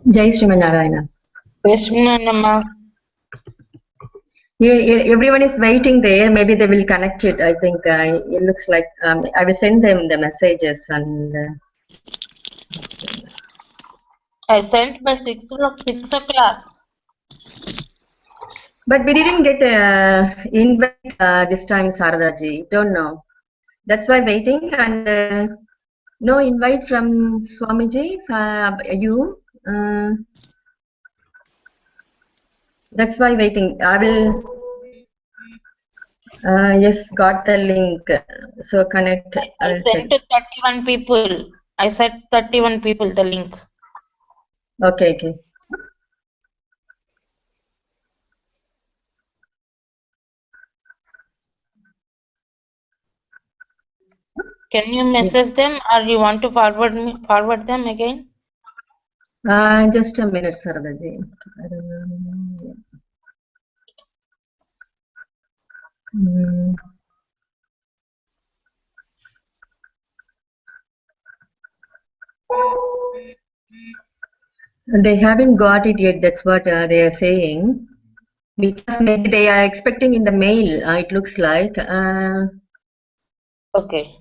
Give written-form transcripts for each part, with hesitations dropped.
Jai Srimanarayana. Prajna. Everyone is waiting there. Maybe they will connect it. I think it looks like I will send them the messages and. I sent by 6 o'clock. But we didn't get invite this time, Saradaji. Don't know. That's why waiting and no invite from Swamiji. You. That's why waiting. I will. Yes, got the link. So connect. I I will check. sent to 31 people. I sent 31 people the link. Okay, okay. Can you message them or you want to forward them again? Just a minute, Saradaji. I don't know. They haven't got it yet. That's what they are saying. Because maybe they are expecting in the mail. It looks like. Okay.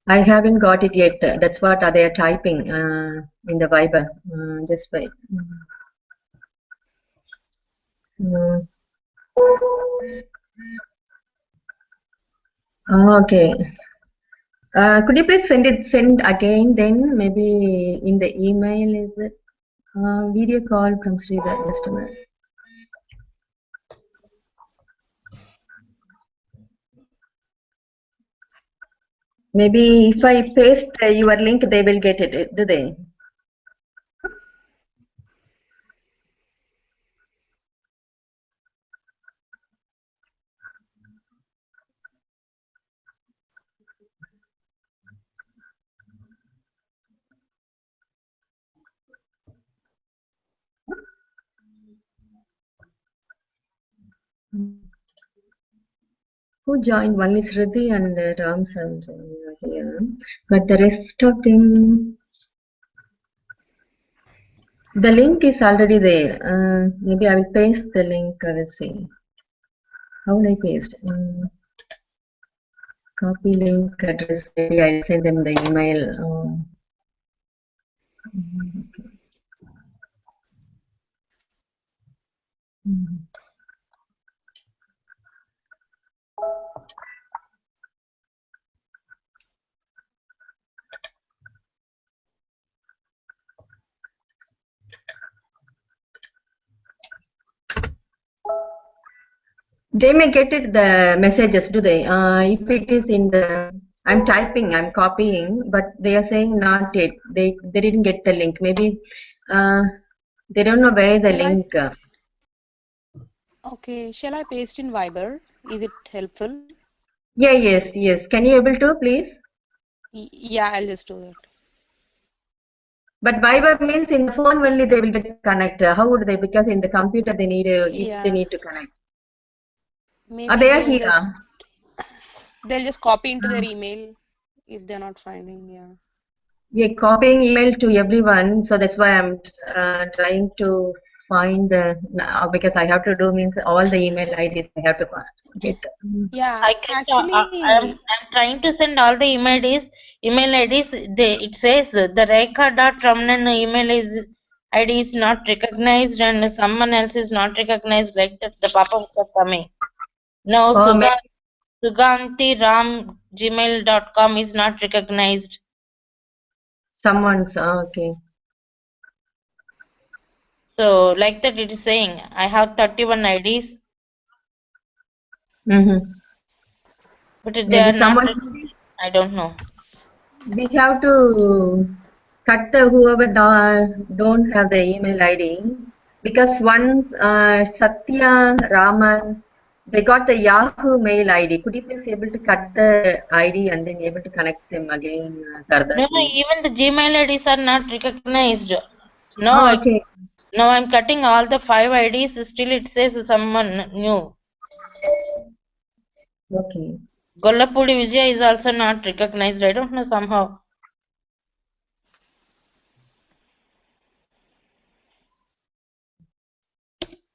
I haven't got it yet. That's what they are typing in the Viber. Just wait. Okay. Could you please send again then? Maybe in the email, is it? Video call from Sridhar. Just a minute. Maybe if I paste your link, they will get it, do they? Who joined? Only Shruti and Ram Sanjay here. But the rest of them, the link is already there. Maybe I will paste the link. I will see. How will I paste? Copy link address. Maybe I'll send them the email. They may get it the messages, do they? If it is in the, I'm typing, I'm copying, but they are saying not yet. They didn't get the link. Maybe they don't know where the link. Okay, shall I paste in Viber? Is it helpful? Yeah, yes. Can you able to please? Yeah, I'll just do it. But Viber means in the phone only they will get connect. How would they? Because in the computer they need if they need to connect. Maybe They are here. they'll just copy into their email if they're not finding. Yeah. Yeah, copying email to everyone. So that's why I'm trying to find the because I have to do means all the email IDs I have to get. Yeah, Actually, actually, I'm trying to send all the email IDs. It says the Rekha.Ramnan email ID is not recognized and someone else is not recognized, like that. The pop-ups are coming. No, Oh, Suganti Ram gmail.com is not recognized. someone's okay. So like that it is saying I have 31 IDs. But they Maybe are not someone. recognized. I don't know. We have to cut whoever don't have the email ID because once Satya Raman they got the Yahoo mail ID. Could you please able to cut the ID and then able to connect them again, No, Sardaji? even the Gmail IDs are not recognized. No, Oh, okay. now I'm cutting all the 5 IDs. Still, it says someone new. Okay. Gollapudi Vijaya is also not recognized. I don't know somehow.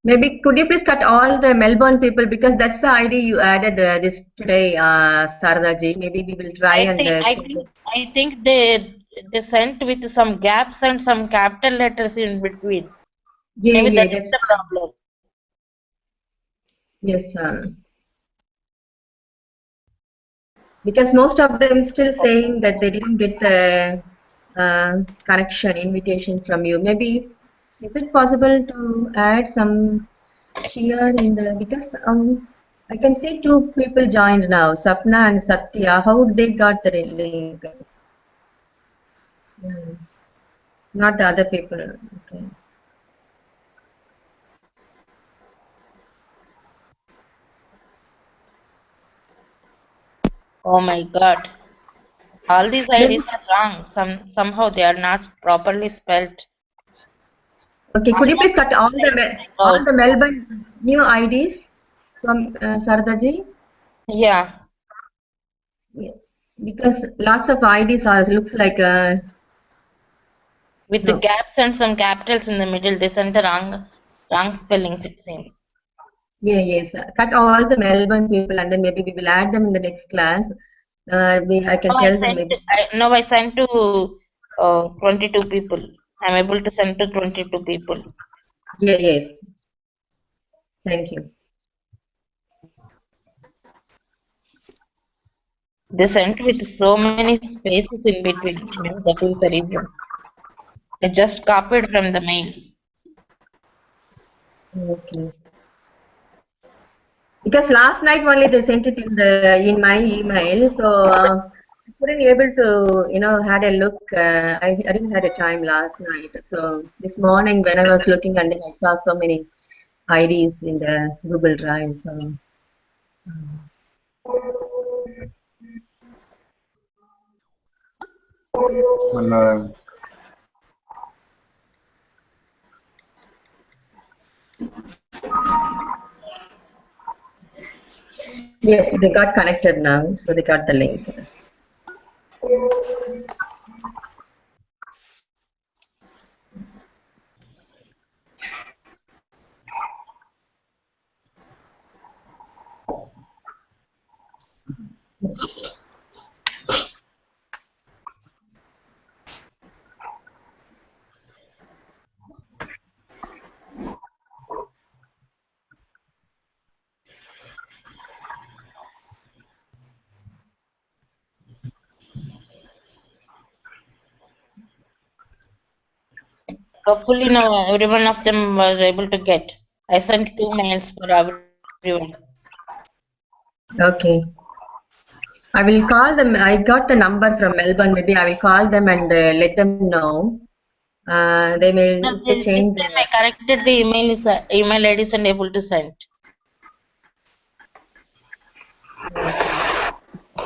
Maybe could you please cut all the Melbourne people because that's the ID you added this today, Saradaji. Maybe we will try I and think I change think it. I think they sent with some gaps and some capital letters in between. Yeah, Maybe yeah, that is that's the fine. problem. Yes, because most of them still saying that they didn't get the connection invitation from you. Maybe is it possible to add some here in the because I can see two people joined now, Sapna and Satya. How they got the link? Hmm. Not the other people. Okay. Oh my God. All these Maybe, IDs are wrong. Somehow they are not properly spelled. okay. Could you please Almost cut every site is like all out. the Melbourne new IDs from Saradaji? Yeah, Yeah. Because lots of IDs are looks like with the no. gaps and some capitals in the middle. They sent the wrong spellings, it seems. Yeah, yes. Cut all the Melbourne people and then maybe we will add them in the next class. I No, can tell them maybe. I sent to 22 people. I'm able to send to 22 people. Yeah, yes. Thank you. They sent with so many spaces in between. Maybe that is the reason. I just copied from the mail. Okay. Because last night only they sent it in my email, so I couldn't able to had a look. I didn't had a time last night, so this morning when I was looking and then I saw so many IDs in the Google Drive. So And yeah, they got connected now, so they got the link. Hopefully now every one of them was able to get. I sent two mails for everyone. Okay. I will call them. I got the number from Melbourne. Maybe I will call them and let them know. They No, will if they this change time the. I corrected the email IDs and able to send.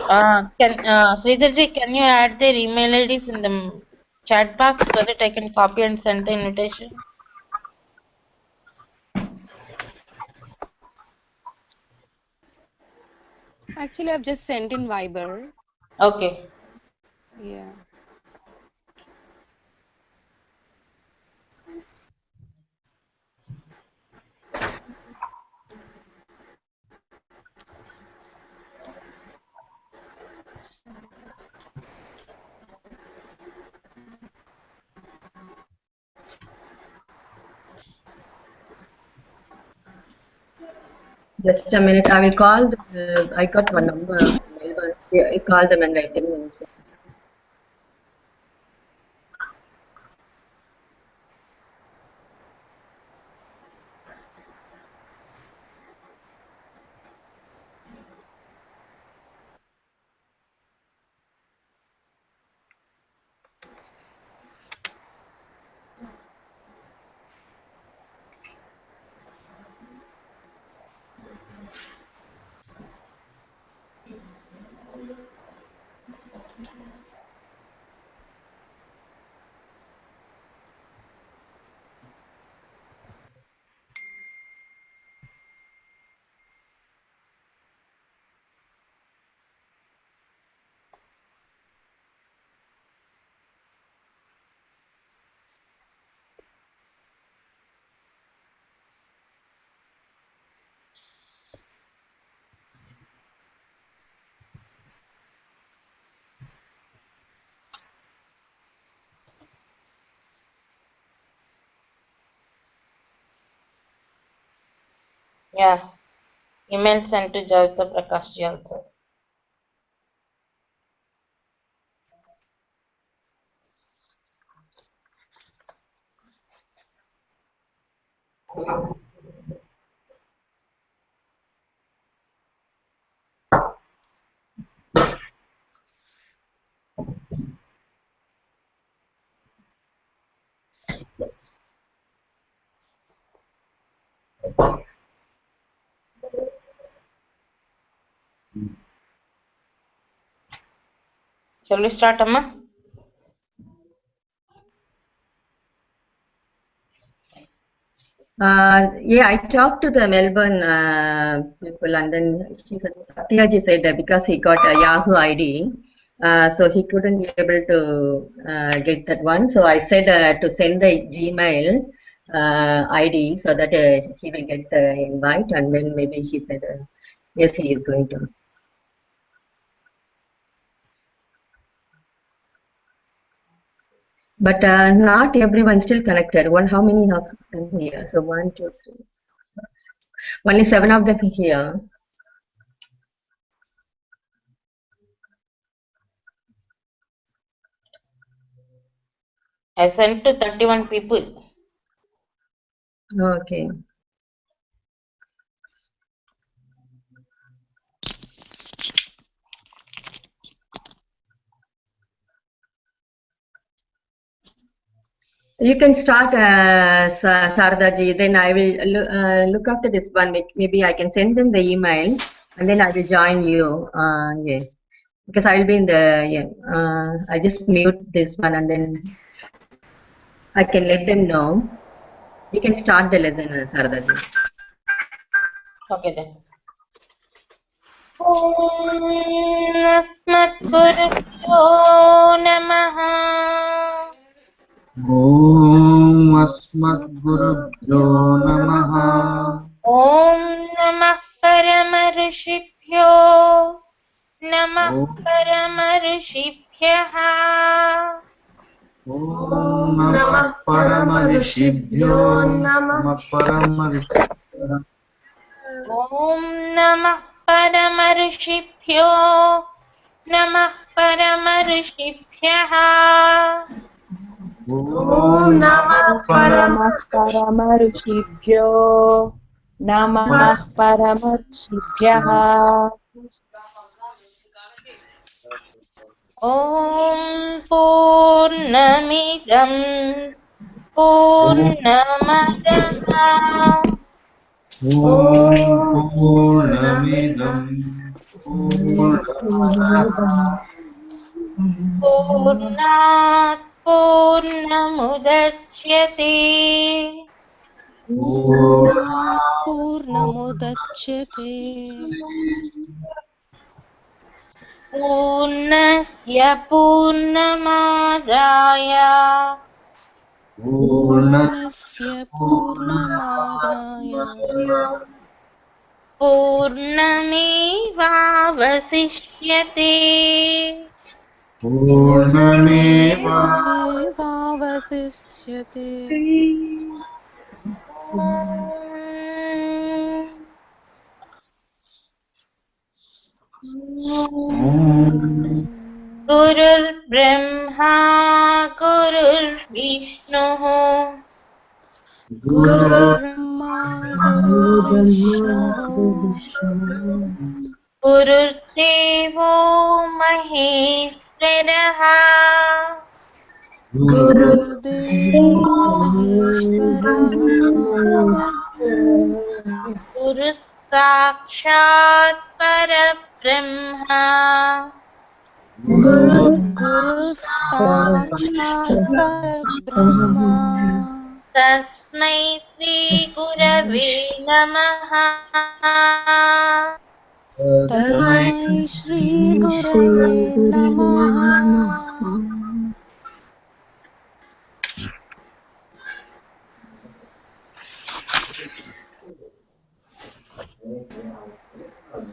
Okay. Can Sridharji, can you add their email IDs in the chat box so that I can copy and send the invitation? Actually, I've just sent in Viber. Okay. Yeah. Just a minute. I will call. I got one number from Melbourne. Yeah, I call them and let them know. So. Yeah. Email sent to Javita Prakash ji also. Shall we start, Amma? Yeah, I talked to the Melbourne people, and then he said Satyaji said that because he got a Yahoo ID, so he couldn't be able to get that one. So I said to send the Gmail ID so that he will get the invite, and then maybe he said yes, he is going to. But not everyone still connected. How many of them here? So 1, 2, 3. Only 7 of them here. I sent to 31 people. Okay. You can start, Sardaji. Then I will look after this one. Maybe I can send them the email, and then I will join you. Yeah, because I will be in the yeah. I just mute this one, and then I can let them know. You can start the lesson, Sardaji. Okay then. अस्मद्गुरुभ्यो नमः ॐ अस्मद्गुरुभ्यो नमः ॐ नमः परमऋषिभ्यो नमः ॐ परमऋषिभ्यः नमः परमऋषिभ्यो नमः परमऋषिभ्यः ॐ नमः परमऋषिभ्यो नमः परमऋषिभ्यः ॐ नमः नमः परमऋषिभ्यो नमः परमऋषिभ्यः ॐ पूर्णमिदं पूर्णमदः पूर्णमिदं पूर्णमदः पूर्णात् पूर्णमुदच्यते पूर्णात् पूर्णमुदच्यते पूर्णस्य पूर्णमादाय पूर्णस्य पूर्णमादाय पूर्णमेवावशिष्यते पूर्णमेव पूर्णमेवावशिष्यते गुरुर्ब्रह्मा गुरुर्विष्णुः गुरुर्ब्रह्मा गुरुर्विष्णुः गुरुर्देवो महेश्वरः गुरुदेवो महेश्वरः गुरुः साक्षात् परब्रह्मा गुरुः साक्षात् परब्रह्मा तस्मै श्रीगुरवे नमः तस्मै श्रीगुरवे नमः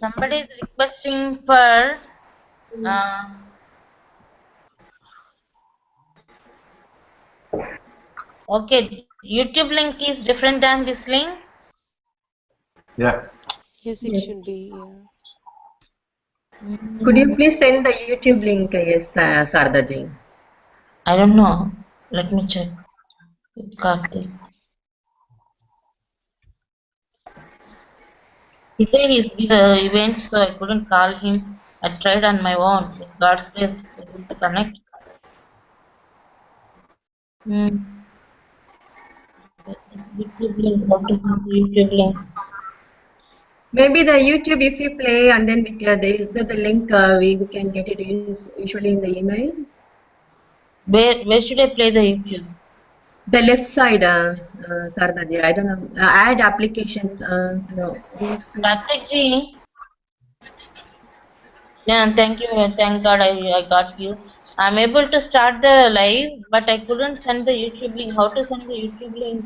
Somebody is requesting for okay, YouTube link is different than this link. Yeah. Yes, it Yes. should be. Yeah. Could you please send the YouTube link, yes, Sardaji? I don't know. Let me check. Karthik. Today is his event, so I couldn't call him. I tried on my own. With God's grace, able to connect. Hmm. YouTube link. How to send the YouTube link? Maybe the YouTube, if you play and then the link, we can get it usually in the email. Where should I play the YouTube? The left side, Sardaji, I don't know. Add applications, no. These two. Karthik ji. Yeah, thank you. Thank God I got you. I'm able to start the live, but I couldn't send the YouTube link. How to send the YouTube link?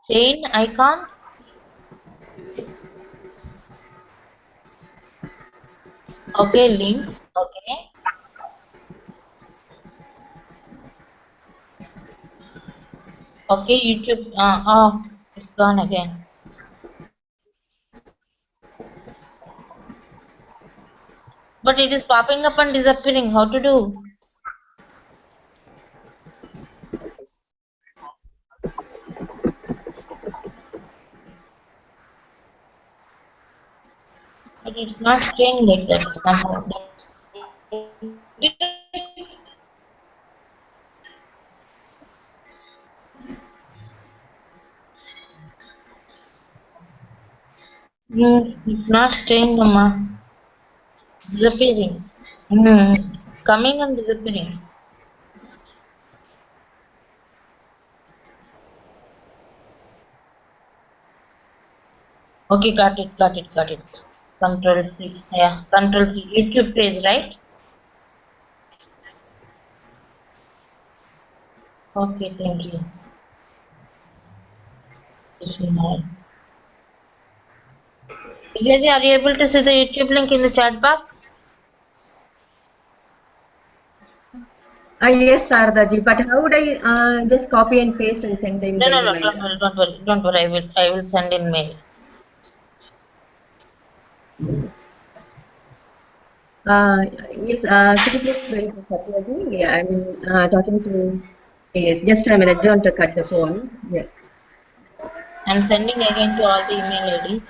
Chain icon? Okay, links. Okay. Okay, YouTube. Oh, it's gone again. But it is popping up and disappearing. How to do? But it's not staying like that somehow. Yes, it's not staying, Amma. Disappearing. Coming and disappearing. Okay, got it. Control C. Yeah, Control C. YouTube page, right? Okay, thank you. Vijay, are you able to see the YouTube link in the chat box? Yes, Sardaji, but how would I just copy and paste and send them No, the no, no, email? don't worry. I will send in mail. Uh, yes, could you please wait a second? Yeah, I'm talking to. Yes, just a minute. Don't cut the phone. Yes. I'm sending again to all the email IDs.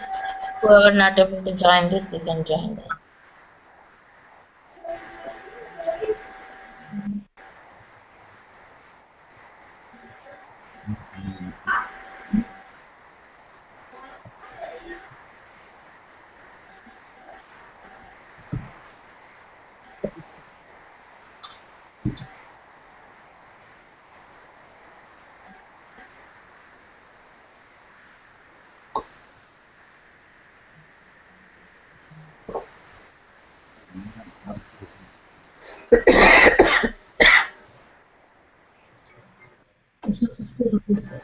Whoever not able to join this, they can join that. It's 50 rupees.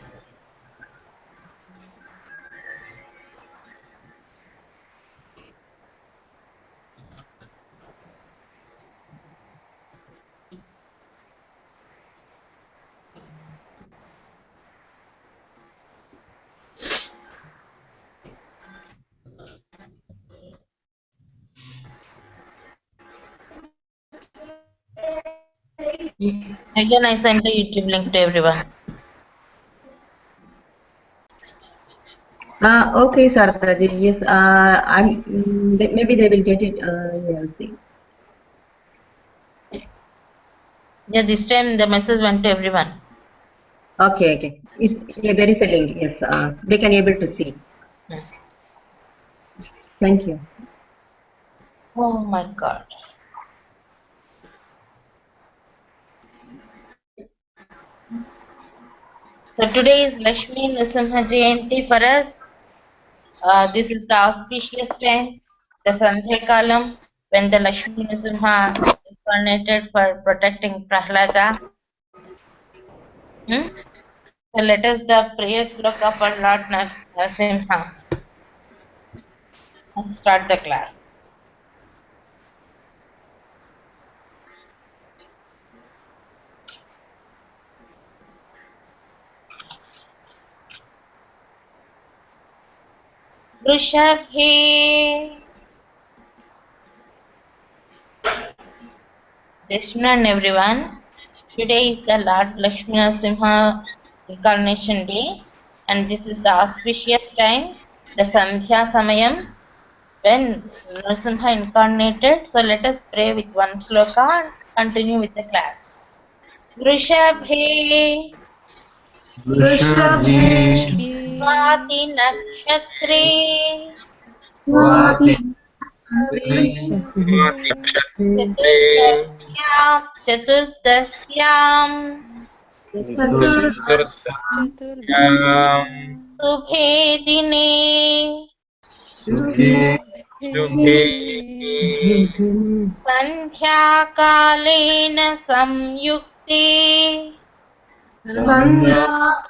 Again, I sent the YouTube link to everyone. Okay, Sardaji. Yes. Maybe they will get it. Yeah, I'll see. Yeah, this time the message went to everyone. Okay, okay. Yeah, there is a link. Yes, they can able to see. Hmm. Thank you. Oh my God. So today is Lakshmi Narasimha Jayanti for us. This is the auspicious time, the Sandhya Kalam, when the Lakshmi Narasimha incarnated for protecting Prahlada. Hmm? So let us the prayer sloka for Lord Narasimha and start the class. Vrishabhe. Jeshman everyone. Today is the Lord Lakshmi Narasimha incarnation day, and this is the auspicious time, the Sandhya Samayam, when Narasimha incarnated. So let us pray with one sloka and continue with the class. Vrishabhe वृषभे वृषभे Swati Nakshatre Swati नक्षत्रे चतुर्दश्यां चतुर्दश्यां शुभे दिने सुखे शुभे दिने सन्ध्याकालेन संयुक्ते सन्ध्या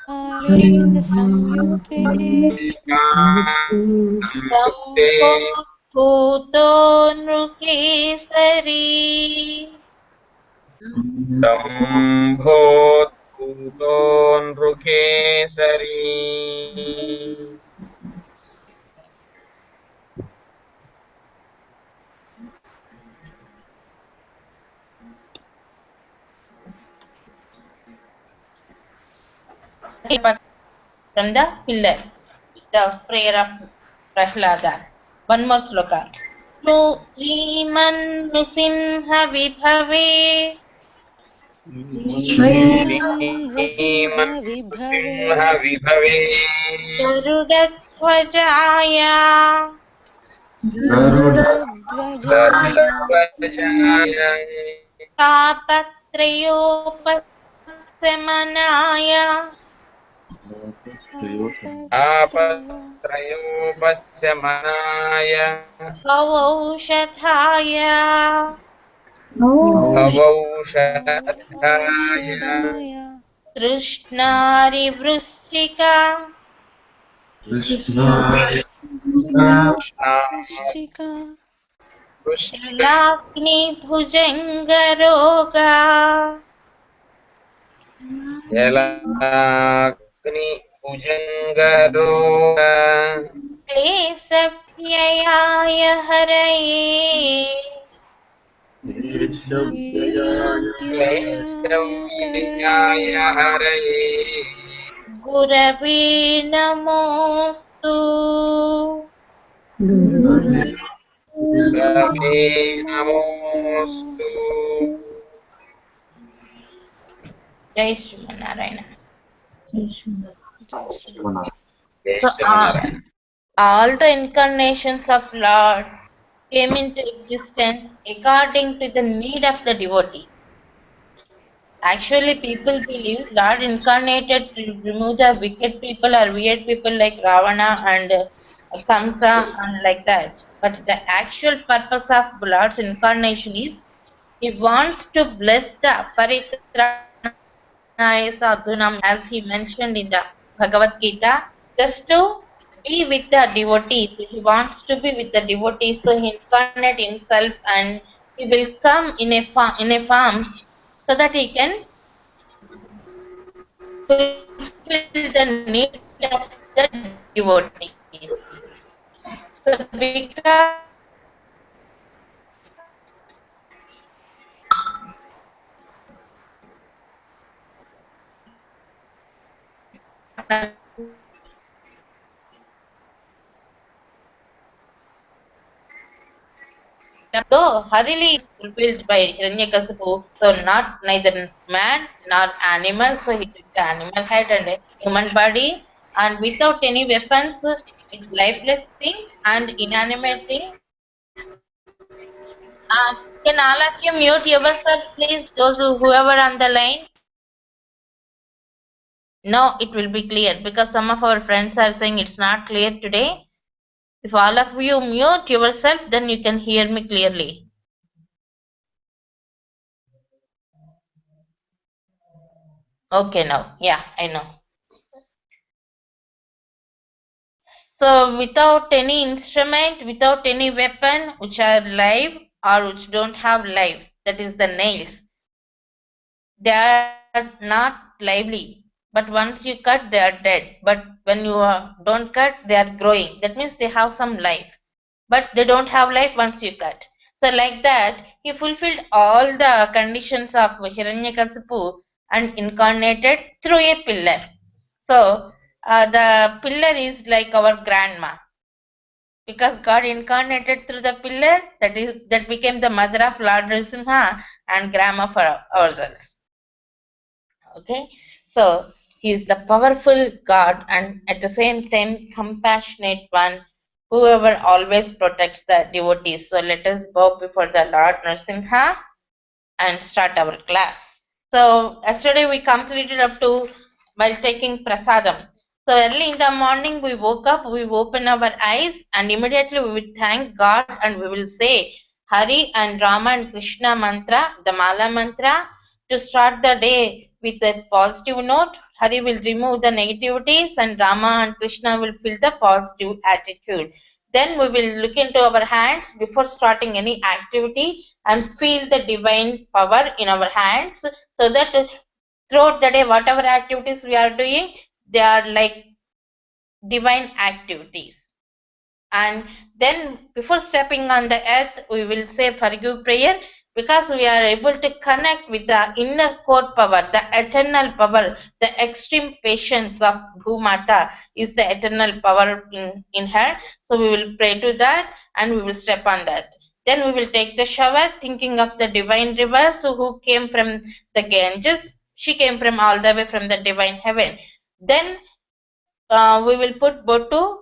सन्ध्याकालेन संयुक्ते सम्भूतो नृकेसरी शम्भोत्थूतो नृकेसरी from the pillar, the prayer of Prahlada. One more sloka. Sriman Nృసింహ Vibhave श्रीमन्नृसिंहविभवे श्रीमन्नृसिंहविभवे गरुडध्वजाय गरुड गरुडध्वजाय गरुडध्वजाय तापत्रयोपशमनाय आपत्रयो आपत्रयोपशमनाय भवौषधाय भवौषधाय औषधाय तृष्णारिवृश्चिका कृष्णाय वृश्चिका जलाग्निभुजङ्गरोगा जलाग्निभुजङ्गरोग क्लेशभ्ययाय हरये केशव्ययाय क्लेशव्ययाय हरये हरये गुरवे नमोऽस्तु रवे नमोऽस्तु नमोऽस्तु जय श्रीमन्नारायण जय श्री जय So Sriman Narayana all the incarnations of Lord came into existence according to the need of the devotees. Actually, people believe Lord incarnated to remove the wicked people or weird people like Ravana and Kamsa and like that. But the actual purpose of Lord's incarnation is He wants to bless the Paritranaya Sadhunam as He mentioned in the Bhagavad Gita, just to be with the devotees. He wants to be with the devotees, so He incarnate Himself and He will come in a forms so that He can fulfill the need of the devotees. So because so Harili is fulfilled by Hiranyakasipu, so not neither man nor animal, so he took the animal head and a human body, and without any weapons, with lifeless thing and inanimate thing. Can all of you mute yourself, please? Those whoever on the line. No, it will be clear because some of our friends are saying it's not clear today. If all of you mute yourself, then you can hear me clearly. Okay, now, yeah, I know. So, without any instrument, without any weapon, which are live or which don't have life, that is the nails, they are not lively. but once you cut, they are dead. But when you don't cut, they are growing. That means they have some life, but they don't have life once you cut. So like that, he fulfilled all the conditions of Hiranyakasipu and incarnated through a pillar. So the pillar is like our grandma, because God incarnated through the pillar, that became the mother of Lord Nrsimha and grandma for ourselves. Okay, so he is the powerful God and at the same time compassionate one, whoever always protects the devotees. So let us bow before the Lord Nrsimha and start our class. So yesterday we completed up to while taking prasadam. So early in the morning we woke up, we open our eyes and immediately we will thank God and we will say Hari and Rama and Krishna mantra, the Mala mantra, to start the day with a positive note. Hari will remove the negativities and Rama and Krishna will fill the positive attitude. Then we will look into our hands before starting any activity and feel the divine power in our hands, so that throughout the day, whatever activities we are doing, they are like divine activities. And then before stepping on the earth, we will say forgive prayer, because we are able to connect with the inner core power, the eternal power, the extreme patience of Bhumata is the eternal power in her. So we will pray to that and we will step on that. Then we will take the shower thinking of the divine rivers who came from the Ganges. She came from all the way from the divine heaven. Then we will put Botu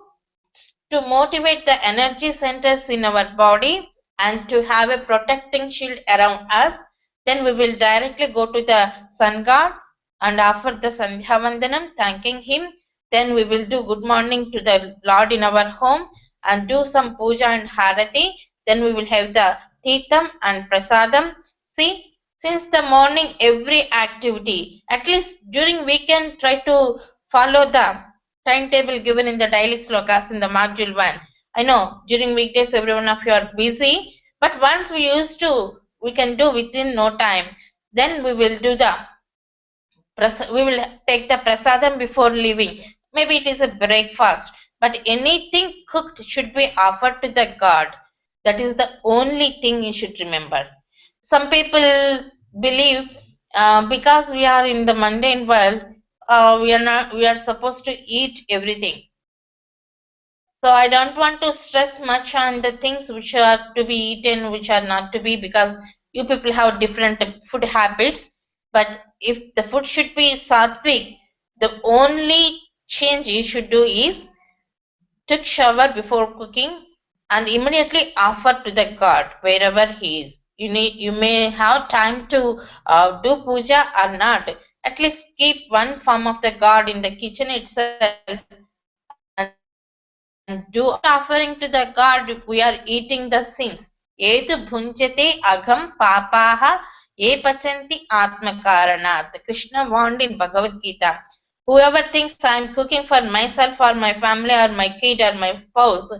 to motivate the energy centers in our body and to have a protecting shield around us. Then we will directly go to the sun god and offer the Sandhya Vandanam, thanking him. Then we will do good morning to the Lord in our home and do some puja and harati. Then we will have the Teetham and Prasadam. See, since the morning, every activity, at least during weekend, try to follow the timetable given in the daily slokas in the module 1. I know during weekdays every one of you are busy, but once we can do within no time. Then we will do the we will take the prasadam before leaving. Maybe it is a breakfast, but anything cooked should be offered to the God. That is the only thing you should remember. Some people believe because we are in the mundane world, we are supposed to eat everything. So I don't want to stress much on the things which are to be eaten, which are not to be, because you people have different food habits. But if the food should be sattvic, the only change you should do is take shower before cooking and immediately offer to the God wherever he is. You may have time to do puja or not. At least keep one form of the God in the kitchen itself and do offering to the God. We are eating the sins. Edu bhunjate agham papaha ye pachanti atmakaranat. Krishna warned in Bhagavad Gita. Whoever thinks I am cooking for myself or my family or my kid or my spouse,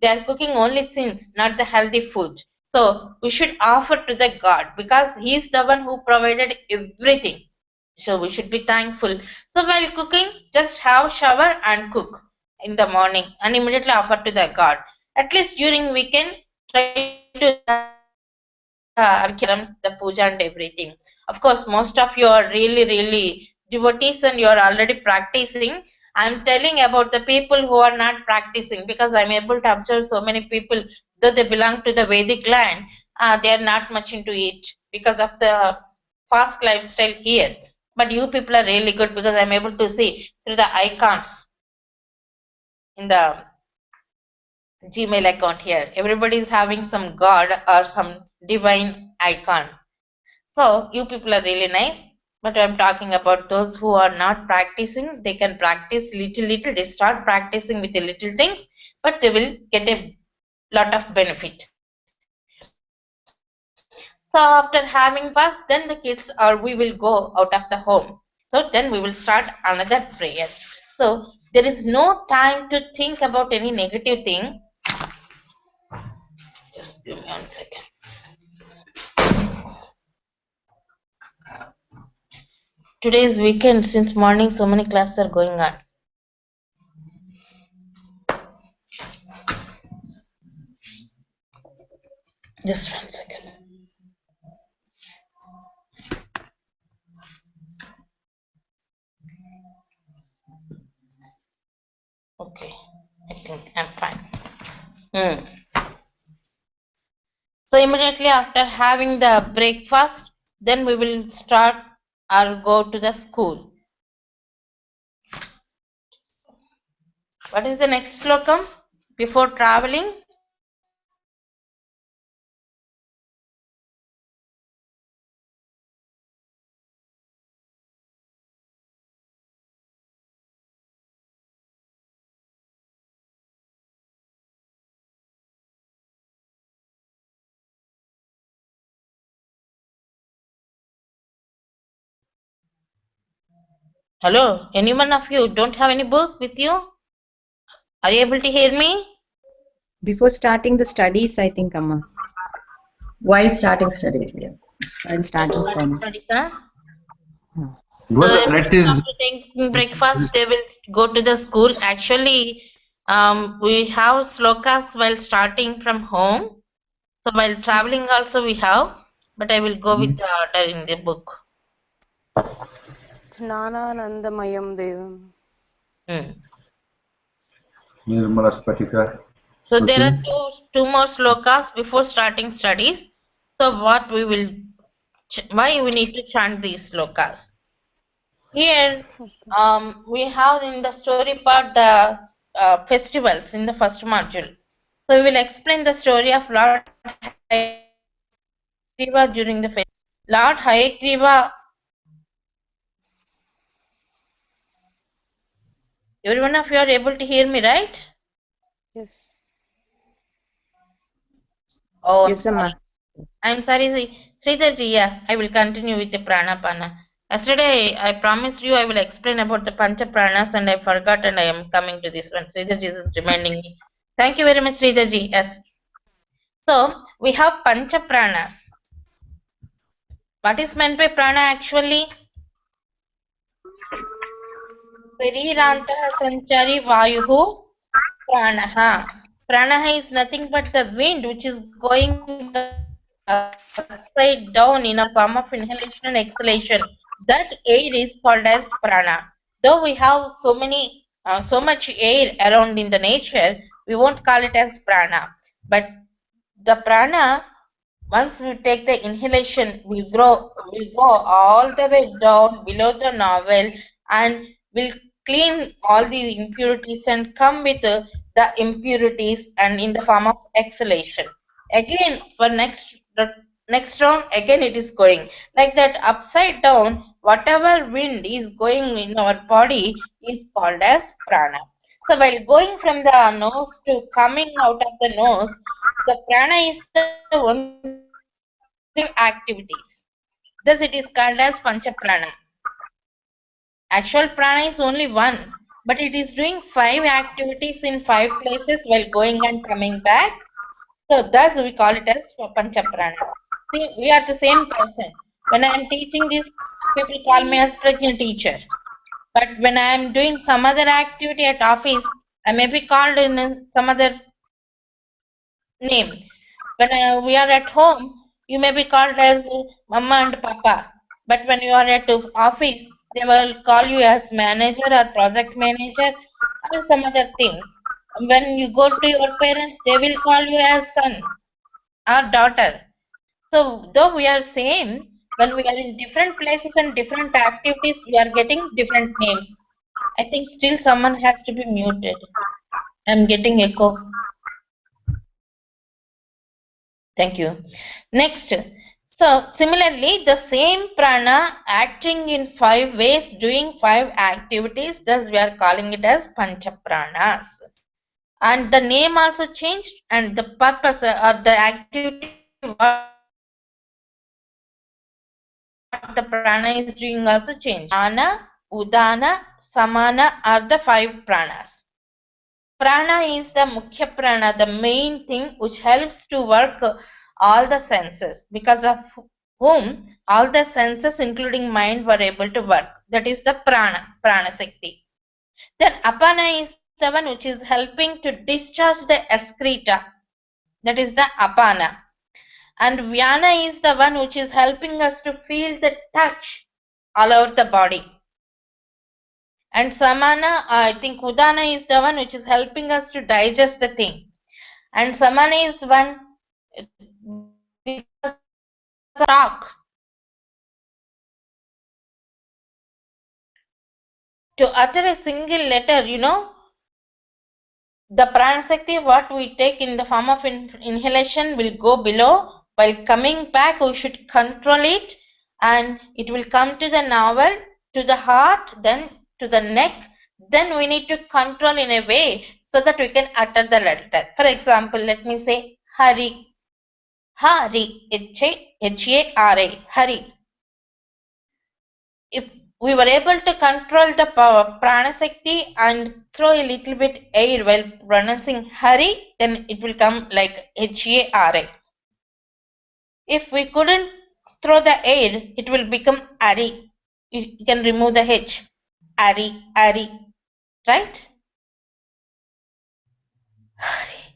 they are cooking only sins, not the healthy food. So we should offer to the God because He is the one who provided everything. So we should be thankful. So while cooking, just have shower and cook in the morning and immediately offer to the God. At least during weekend, try to chant the the puja and everything. Of course, most of you are really devotees and you are already practicing. I'm telling about the people who are not practicing, because I'm able to observe so many people, though they belong to the Vedic land, they are not much into it because of the fast lifestyle here. But you people are really good, because I'm able to see through the icons in the Gmail account here. Everybody is having some god or some divine icon. So you people are really nice. But I'm talking about those who are not practicing. They can practice little. They start practicing with the little things, but they will get a lot of benefit. So after having fast, then the kids or we will go out of the home. So then we will start another prayer. So there is no time to think about any negative thing. Just give me 1 second. Today is weekend. Since morning, so many classes are going on. Just 1 second. Okay, I think I'm fine. So immediately after having the breakfast, then we will start or go to the school. What is the next slokam before traveling? Hello, anyone of you don't have any book with you? Are you able to hear me? Before starting the studies, I think, Amma. While starting studies, yeah. While starting studies. Studies, huh? What So let is after taking breakfast, they will go to the school. Actually, we have slokas while starting from home. So while traveling also we have, but I will go with the order in the book. Jnananandamayam Devam. Hmm. Nirmala Spatika? So there are Okay. two more slokas before starting studies. So what we will, why we need to chant these slokas? Here, Okay. we have in the story part the festivals in the first module. So we will explain the story of Lord Hayagriva during the festival. Lord Hayagriva, every one of you are able to hear me, right? Yes. Oh, Yes, Amma. I'm sorry, Sridharji, yeah, I will continue with the Pranapana. Yesterday, I promised you I will explain about the Pancha Pranas and I forgot and I am coming to this one. Sridharji is reminding me. Thank you very much, Sridharji. Yes. So, we have Pancha Pranas. What is meant by prana actually? Sarirantah sanchari vayuhu pranaha. Pranaha is nothing but the wind which is going upside down in a form of inhalation and exhalation. That air is called as prana. Though we have so much air around in the nature, we won't call it as prana. But the prana, once we take the inhalation, will go all the way down below the navel and will clean all the impurities and come with the impurities and in the form of exhalation. Again, for the next round, again it is going like that upside down. Whatever wind is going in our body is called as prana. So while going from the nose to coming out of the nose, the prana is the only activities. Thus it is called as pancha prana. Actual prana is only one, but it is doing 5 activities in 5 places while going and coming back. So thus we call it as pancha prana. See, we are the same person. When I am teaching this, people call me as Prajna teacher. But when I am doing some other activity at office, I may be called in some other name. When we are at home, you may be called as Mama and Papa. But when you are at office, they will call you as manager or project manager or some other thing. When you go to your parents, they will call you as son or daughter. So though we are same, when we are in different places and different activities, we are getting different names. I think still someone has to be muted. I'm getting echo. Thank you. Next. So similarly, the same prana acting in 5 ways, doing 5 activities, thus we are calling it as pancha pranas. And the name also changed and the purpose or the activity what the prana is doing also changed. Ana, Udana, Samana are the 5 pranas. Prana is the Mukhya prana, the main thing which helps to work all the senses. Because of whom all the senses including mind were able to work. That is the prana Shakti. Then apana is the one which is helping to discharge the excreta. That is the apana. And vyana is the one which is helping us to feel the touch all over the body. And samana, I think udana is the one which is helping us to digest the thing. And samana is the one because talk. To utter a single letter, the pranashakti what we take in the form of inhalation will go below. While coming back, we should control it, and it will come to the navel, to the heart, then to the neck. Then we need to control in a way so that we can utter the letter. For example, let me say Hari. Hari. H-A-R-A. Hari. If we were able to control the power pranashakti and throw a little bit air while pronouncing Hari, then it will come like H-A-R-A. If we couldn't throw the air, it will become Ari. You can remove the H. Ari, Ari, right? Hari,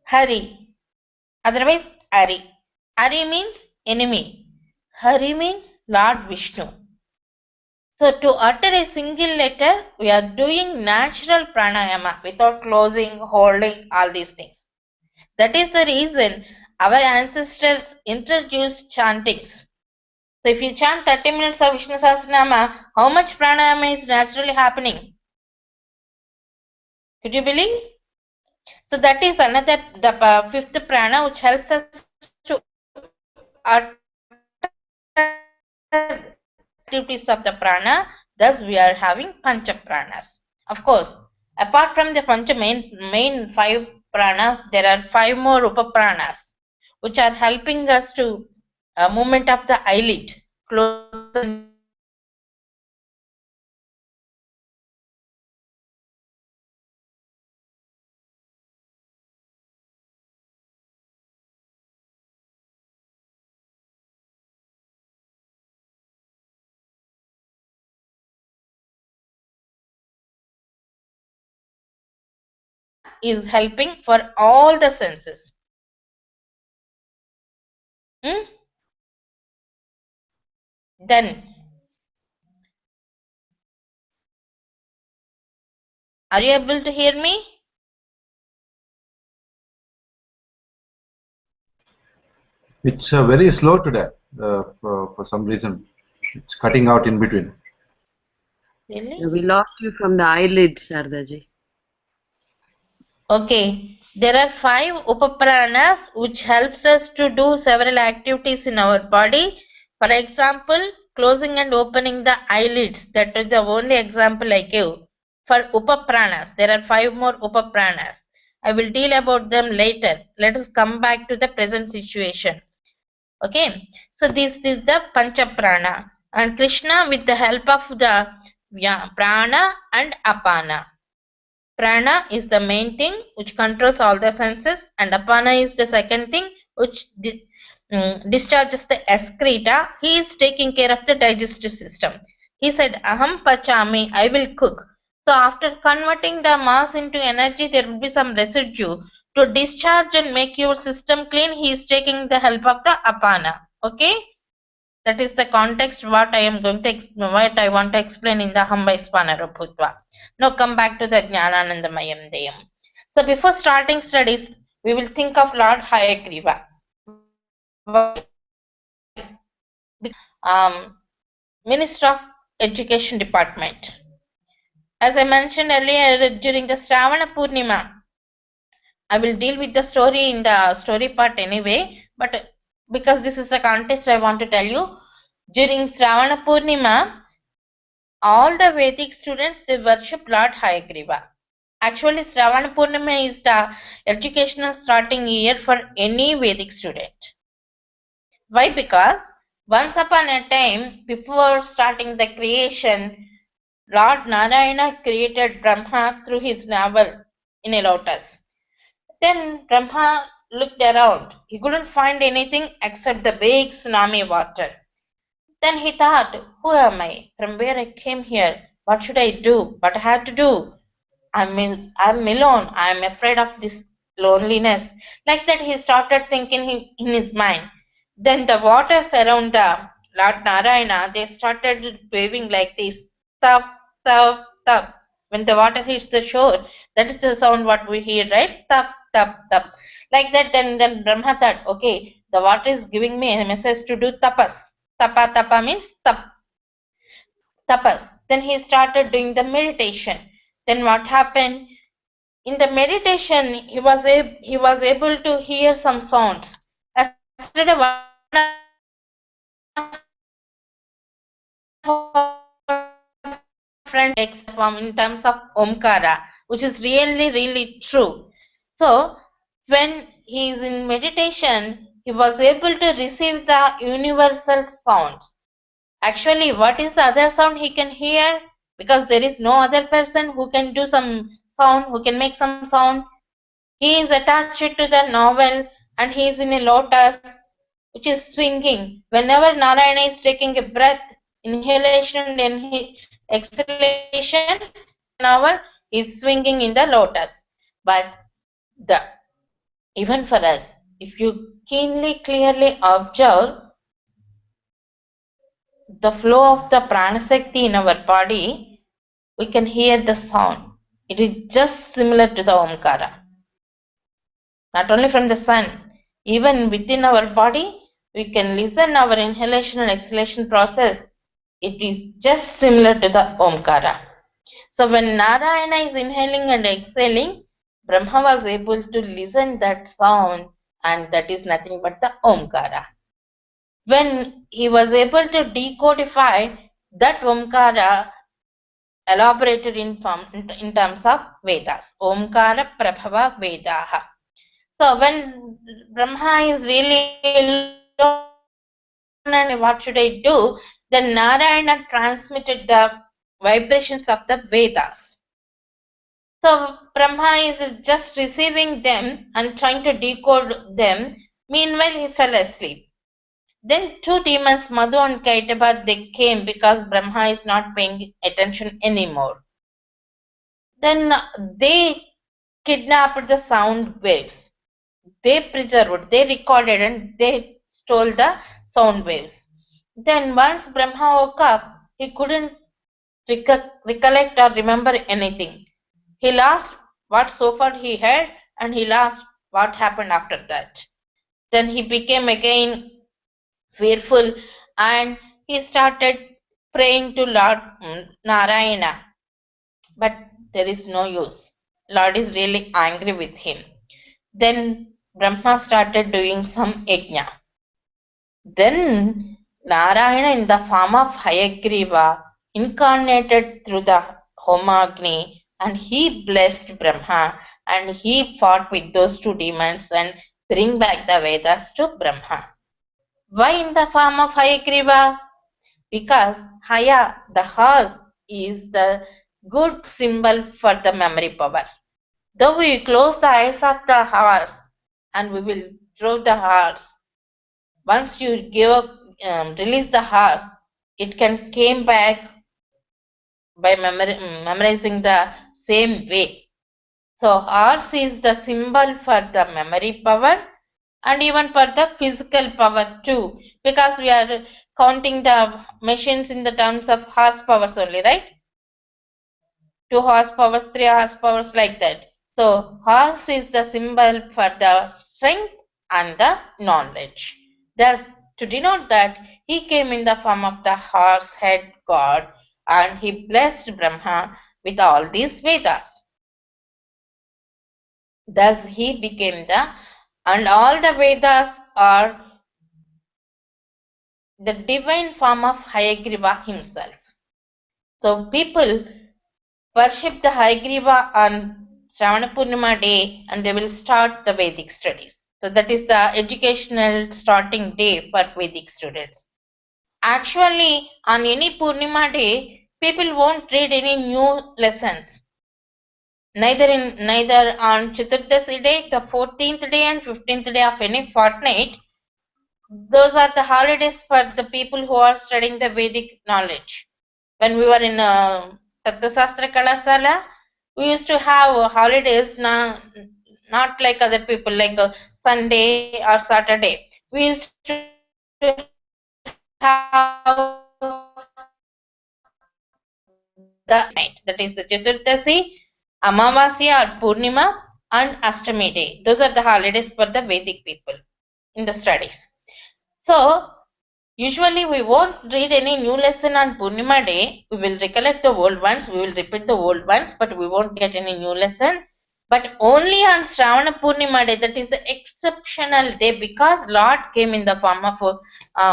Hari. Otherwise, Ari. Ari means enemy. Hari means Lord Vishnu. So to utter a single letter, we are doing natural pranayama without closing, holding, all these things. That is the reason our ancestors introduced chantings. So if you chant 30 minutes of Vishnu Sahasranama, how much pranayama is naturally happening? Could you believe? So that is another, the fifth prana which helps us to utter activities of the prana. Thus we are having pancha pranas. Of course, apart from the pancha main 5 pranas, there are 5 more upapranas which are helping us to movement of the eyelid, close and is helping for all the senses. Then, are you able to hear me? It's very slow today. For some reason, it's cutting out in between. Really? We lost you from the eyelid, Shardaji. Okay. There are 5 upapranas which helps us to do several activities in our body. For example, closing and opening the eyelids. That is the only example I give. For upapranas, there are 5 more upapranas. I will deal about them later. Let us come back to the present situation. Okay, so this is the pancha prana, and Krishna with the help of the prana and apana. Prana is the main thing which controls all the senses, and apana is the second thing which discharges the excreta. He is taking care of the digestive system. He said, Aham pachami, I will cook. So after converting the mass into energy, there will be some residue. To discharge and make your system clean, he is taking the help of the apana. Okay? That is the context what I am going to what I want to explain in the Hamba Spanara Bhutva. Now come back to the Jnananandamayam Deyam. So before starting studies, we will think of Lord Hayagriva. Minister of Education Department. As I mentioned earlier, during the Shravana Purnima, I will deal with the story in the story part anyway, but because this is the context I want to tell you, during Shravana Purnima, all the Vedic students, they worship Lord Hayagriva. Actually, Shravana Purnima is the educational starting year for any Vedic student. Why? Because once upon a time, before starting the creation, Lord Narayana created Brahma through his navel in a lotus. Then Brahma looked around. He couldn't find anything except the big tsunami water. Then he thought, who am I? From where I came here? What should I do? What I have to do? I'm alone. I'm afraid of this loneliness. Like that, he started thinking in his mind. Then the waters around the Lord Narayana, they started waving like this. Tap, tap, tap. When the water hits the shore, that is the sound what we hear, right? Tap, tap, tap. Like that, then Brahma thought, okay, the water is giving me a message to do tapas. Tapa, tapa means tapas. Then he started doing the meditation. Then what happened? In the meditation, he was able to hear some sounds. Yesterday, one of our friends form in terms of Omkara, which is really, really true. So, when he is in meditation, he was able to receive the universal sounds. Actually, what is the other sound he can hear? Because there is no other person who can do some sound, who can make some sound. He is attached to the novel and he is in a lotus which is swinging. Whenever Narayana is taking a breath, inhalation and exhalation, hour is swinging in the lotus. But the even for us, if you keenly, clearly observe the flow of the pranasakti in our body, we can hear the sound. It is just similar to the Omkara. Not only from the sun, even within our body, we can listen our inhalation and exhalation process. It is just similar to the Omkara. So when Narayana is inhaling and exhaling, Brahma was able to listen that sound, and that is nothing but the Omkara. When he was able to decodify that Omkara, elaborated in terms of Vedas, Omkara Prabhava Vedaha. So when Brahma is really alone and what should I do? Then Narayana transmitted the vibrations of the Vedas. So Brahma is just receiving them and trying to decode them. Meanwhile, he fell asleep. Then two demons, Madhu and Kaitaba, they came because Brahma is not paying attention anymore. Then they kidnapped the sound waves. They preserved, they recorded, and they stole the sound waves. Then once Brahma woke up, he couldn't recollect or remember anything. He lost what so far he had, and he lost what happened after that. Then he became again fearful, and he started praying to Lord Narayana. But there is no use. Lord is really angry with him. Then Brahma started doing some yajna. Then Narayana in the form of Hayagriva incarnated through the Homagni, and he blessed Brahma, and he fought with those two demons and bring back the Vedas to Brahma. Why in the form of Hayagriva? Because Haya, the horse, is the good symbol for the memory power. Though we close the eyes of the horse and we will draw the horse, once you release the horse, it can came back by memorizing the same way. So horse is the symbol for the memory power and even for the physical power too, because we are counting the machines in the terms of horsepower only, right? 2 horsepowers, 3 horsepowers, like that. So horse is the symbol for the strength and the knowledge. Thus, to denote that, he came in the form of the horse head god and he blessed Brahma with all these Vedas. Thus he became and all the Vedas are the divine form of Hayagriva himself. So people worship the Hayagriva on Shravana Purnima day and they will start the Vedic studies. So that is the educational starting day for Vedic students. Actually, on any Purnima day, people won't read any new lessons. neither on Chaturdasi day, the 14th day and 15th day of any fortnight. Those are the holidays for the people who are studying the Vedic knowledge. When we were in Tattvasastra Kalasala, we used to have holidays, not like other people, like Sunday or Saturday. We used to have the night, that is the Chaturdasi, Amavasya or Purnima, and Ashtami day. Those are the holidays for the Vedic people in the studies. So, usually we won't read any new lesson on Purnima day. We will recollect the old ones, we will repeat the old ones, but we won't get any new lesson. But only on Shravana Purnima day, that is the exceptional day, because Lord came in the form of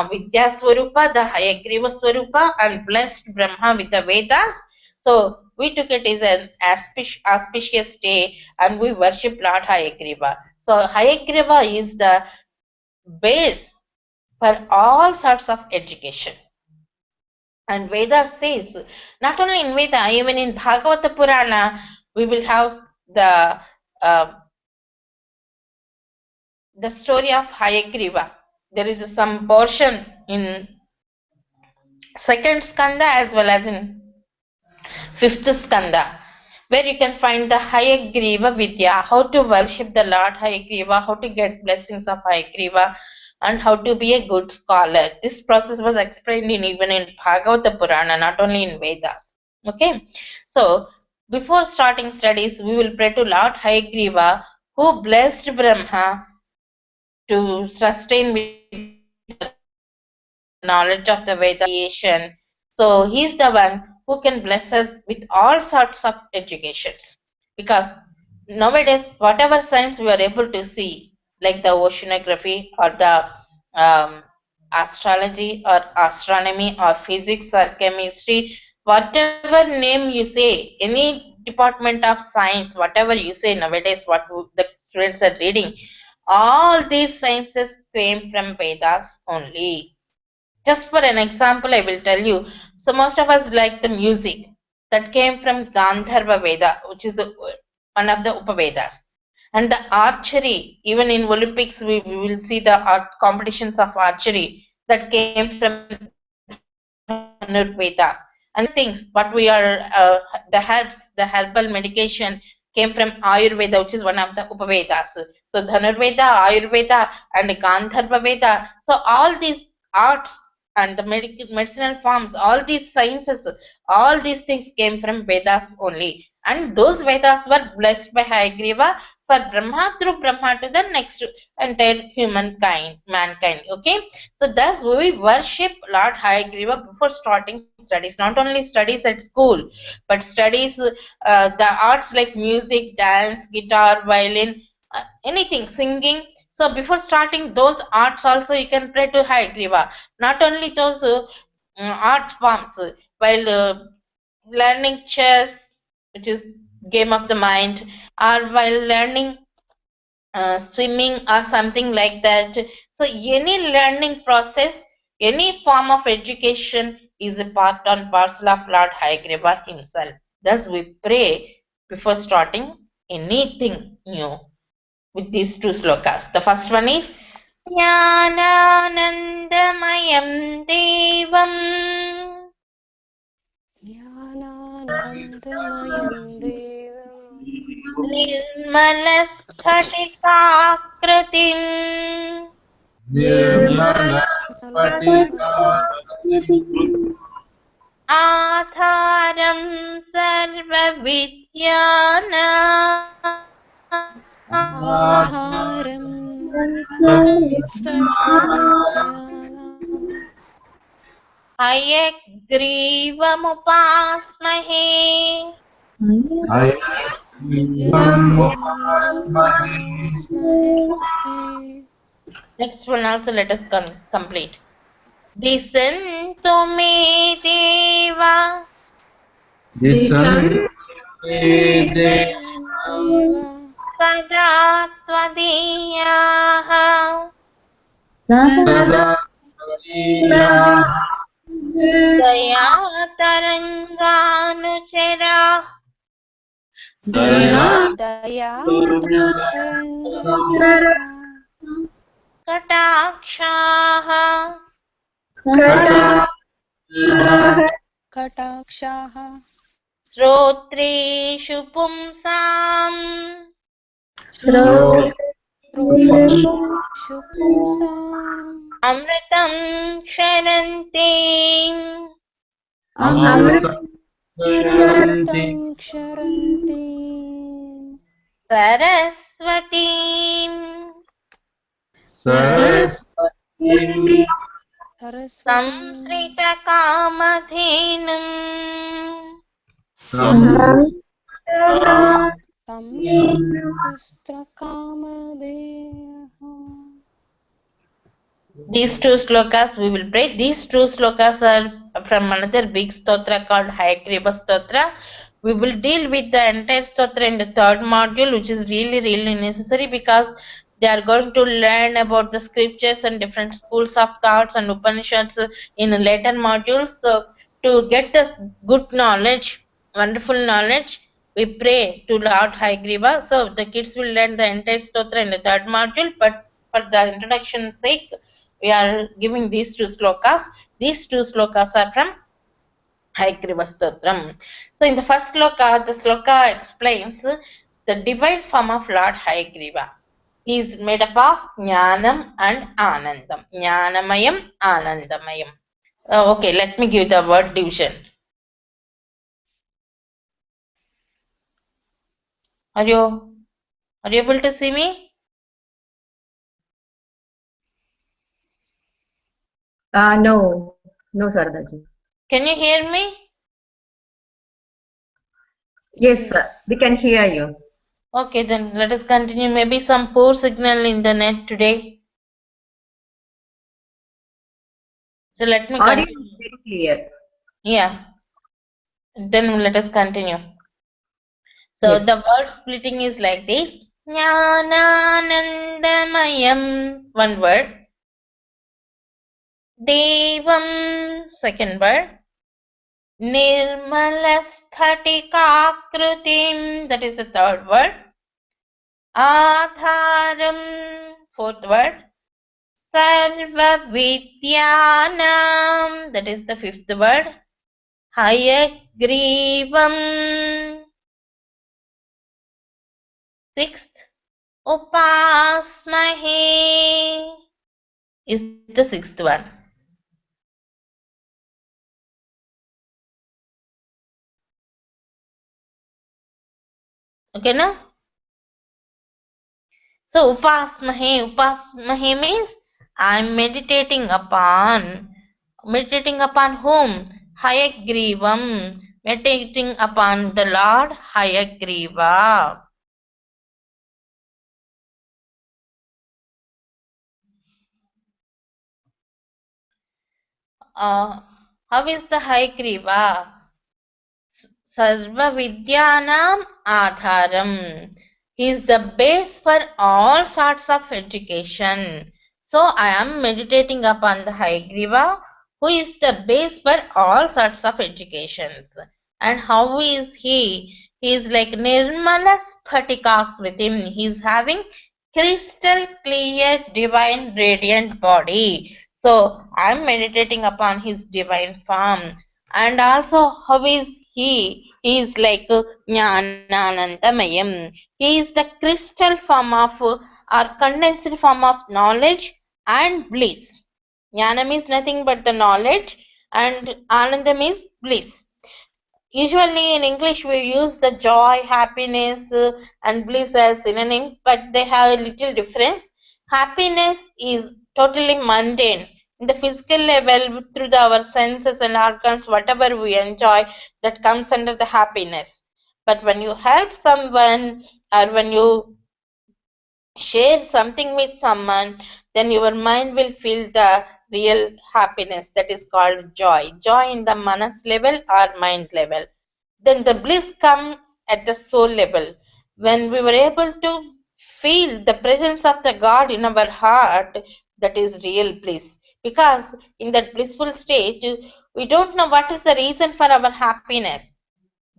Vidya Swarupa, the Hayagriva Swarupa, and blessed Brahma with the Vedas. So we took it as an auspicious day and we worship Lord Hayagriva. So Hayagriva is the base for all sorts of education. And Veda says, not only in Veda, even in Bhagavata Purana, we will have uh, the story of Hayagriva. There is some portion in second skanda as well as in fifth skanda, where you can find the Hayagriva Vidya, how to worship the Lord Hayagriva, how to get blessings of Hayagriva, and how to be a good scholar. This process was explained even in Bhagavata Purana, not only in Vedas. Okay, so before starting studies, we will pray to Lord Hayagriva, who blessed Brahma to sustain with the knowledge of the Veda creation. So he's the one who can bless us with all sorts of educations. Because nowadays, whatever science we are able to see, like the oceanography or the astrology or astronomy or physics or chemistry, whatever name you say, any department of science, whatever you say nowadays, what the students are reading, all these sciences came from Vedas only. Just for an example, I will tell you. So most of us like the music that came from Gandharva Veda, which is one of the Upavedas. And the archery, even in Olympics, we will see the art competitions of archery that came from Dhanurveda. And things, what we are, the herbs, the herbal medication came from Ayurveda, which is one of the Upavedas. So Dhanurveda, Ayurveda, and Gandharva Veda. So all these arts and the medicinal forms, all these sciences, all these things came from Vedas only. And those Vedas were blessed by Hayagriva for Brahma, through Brahma to the next entire humankind, mankind. Okay, so thus we worship Lord Hayagriva before starting studies. Not only studies at school, but studies the arts like music, dance, guitar, violin, anything, singing. So before starting those arts also you can pray to Hayagriva. Not only those art forms, while learning chess, which is game of the mind, or while learning swimming or something like that. So any learning process, any form of education is a part and parcel of Lord Hayagriva himself. Thus we pray before starting anything new with these two slokas. The first one is Jnananandamayam Devam Jnananandamayan Devam Nirmalasphatiकाकृतिम् Nirmala Nirmala Spatika आधारं Adharam Sarvavidyana हयग्रीवमुपास्महे Hayagrivamupaस्महे. Next one also let us complete. Disanto me deva Disan Deva sada tvadiyaha Sada daya taranganuchara दया रङ्गवीरा कटाक्षाः कटाक्षाः श्रोत्रेषु पुंसाम् श्रोत्रेषु पुंसाम् अमृतं क्षरन्ति अमृतं क्षरन्ति सरस्वतीम् Saraswati संसृतकामधेनुम् संस्त्रकामधेयः. These two slokas we will pray. These two slokas are from another big stotra called Hayagriva Stotra. We will deal with the entire stotra in the third module, which is really necessary because they are going to learn about the scriptures and different schools of thoughts and Upanishads in later modules. So, to get this good knowledge, wonderful knowledge, we pray to Lord Hayagriva. So, the kids will learn the entire stotra in the third module, but for the introduction sake, we are giving these two slokas. These two slokas are from Hayagriva Stotram. So in the first sloka, the sloka explains the divine form of Lord Hayagriva. He is made up of Jnanam and Anandam. Jnanamayam, Anandamayam. Okay, let me give the word division. Are you able to see me? No, Saradaji. Can you hear me? Yes, sir. We can hear you. Okay, then let us continue. Maybe some poor signal in the net today. So let me Audio continue. is very clear. Yeah. Then let us continue. So Yes. the word splitting is like this. Jnananandamayam, one word. Devam, second word. Nirmalasphatikakrutim, that is the third word. Adharam, fourth word. Sarva Vidyanam, that is the fifth word. Hayagrivam, sixth. Upasmahe is the sixth one. Okay, na? So upasmahe means I'm meditating upon whom? Hayagrivam, meditating upon the Lord Hayagriva. How is the Hayagriva? Sarva Vidyanam Adharam. He is the base for all sorts of education. So I am meditating upon the Hayagriva, who is the base for all sorts of educations. And how is he? He is like Nirmala Sphatikakritim. He is having crystal clear divine radiant body. So I am meditating upon his divine form. And also, how is he? He is like Jnananandamayam. He is the crystal form of or condensed form of knowledge and bliss. Jnanam is nothing but the knowledge, and Anandam is bliss. Usually in English we use the joy, happiness and bliss as synonyms, but they have a little difference. Happiness is totally mundane. In the physical level, through our senses and organs, whatever we enjoy, that comes under the happiness. But when you help someone or when you share something with someone, then your mind will feel the real happiness, that is called joy. Joy in the manas level or mind level. Then the bliss comes at the soul level. When we were able to feel the presence of the God in our heart, that is real bliss. Because in that blissful state, we don't know what is the reason for our happiness.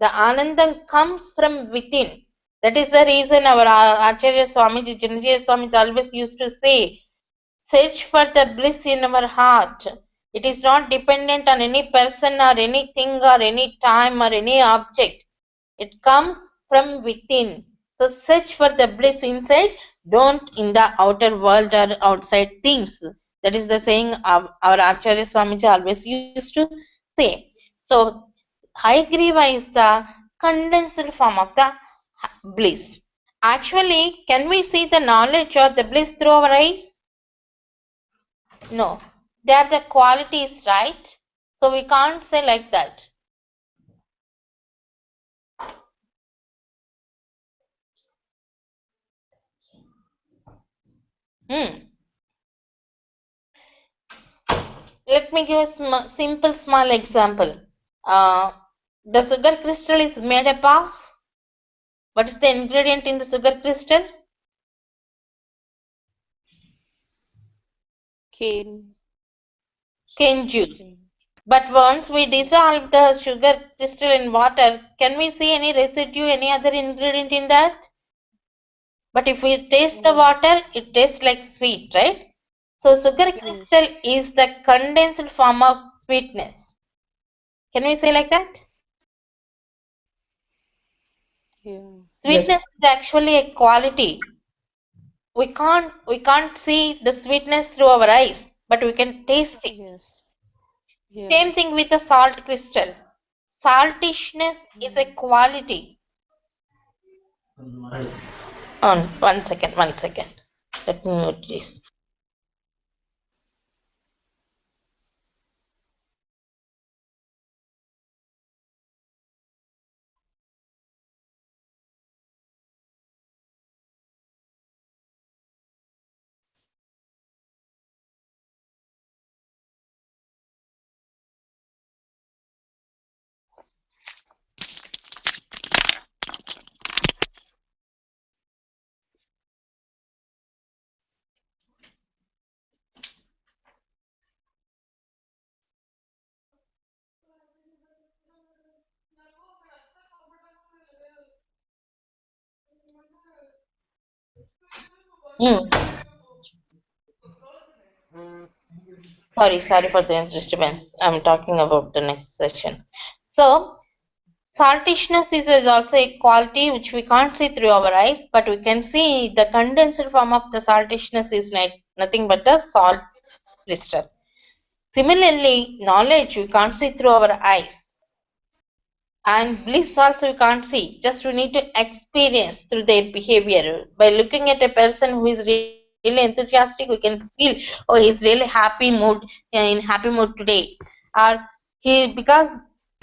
The Anandam comes from within. That is the reason our Acharya Swamiji, Chinmaya Swamiji always used to say, search for the bliss in our heart. It is not dependent on any person or anything or any time or any object. It comes from within. So search for the bliss inside, don't in the outer world or outside things. That is the saying our Acharya Swamiji always used to say. So Hayagriva is the condensed form of the bliss. Actually, can we see the knowledge or the bliss through our eyes? No. They are the qualities, right? So we can't say like that. Hmm. Let me give a simple small example. The sugar crystal is made up of, what is the ingredient in the sugar crystal? Cane. Cane juice. Cane. But once we dissolve the sugar crystal in water, can we see any residue, any other ingredient in that? But if we taste the No. water, it tastes like sweet, right? So sugar crystal Yes. is the condensed form of sweetness. Can we say like that? Yeah. Sweetness is actually a quality. We can't see the sweetness through our eyes, but we can taste it. Yes. Yeah. Same thing with the salt crystal. Saltishness is a quality. One second, one second. Let me mute this. Hmm. Sorry for the disturbance. I'm talking about the next session. So, saltishness is also a quality which we can't see through our eyes, but we can see the condensed form of the saltishness is nothing but the salt crystal. Similarly, knowledge we can't see through our eyes, and bliss also we can't see. Just we need to experience through their behavior. By looking at a person who is really enthusiastic, we can feel, oh, he's really in happy mood today, or because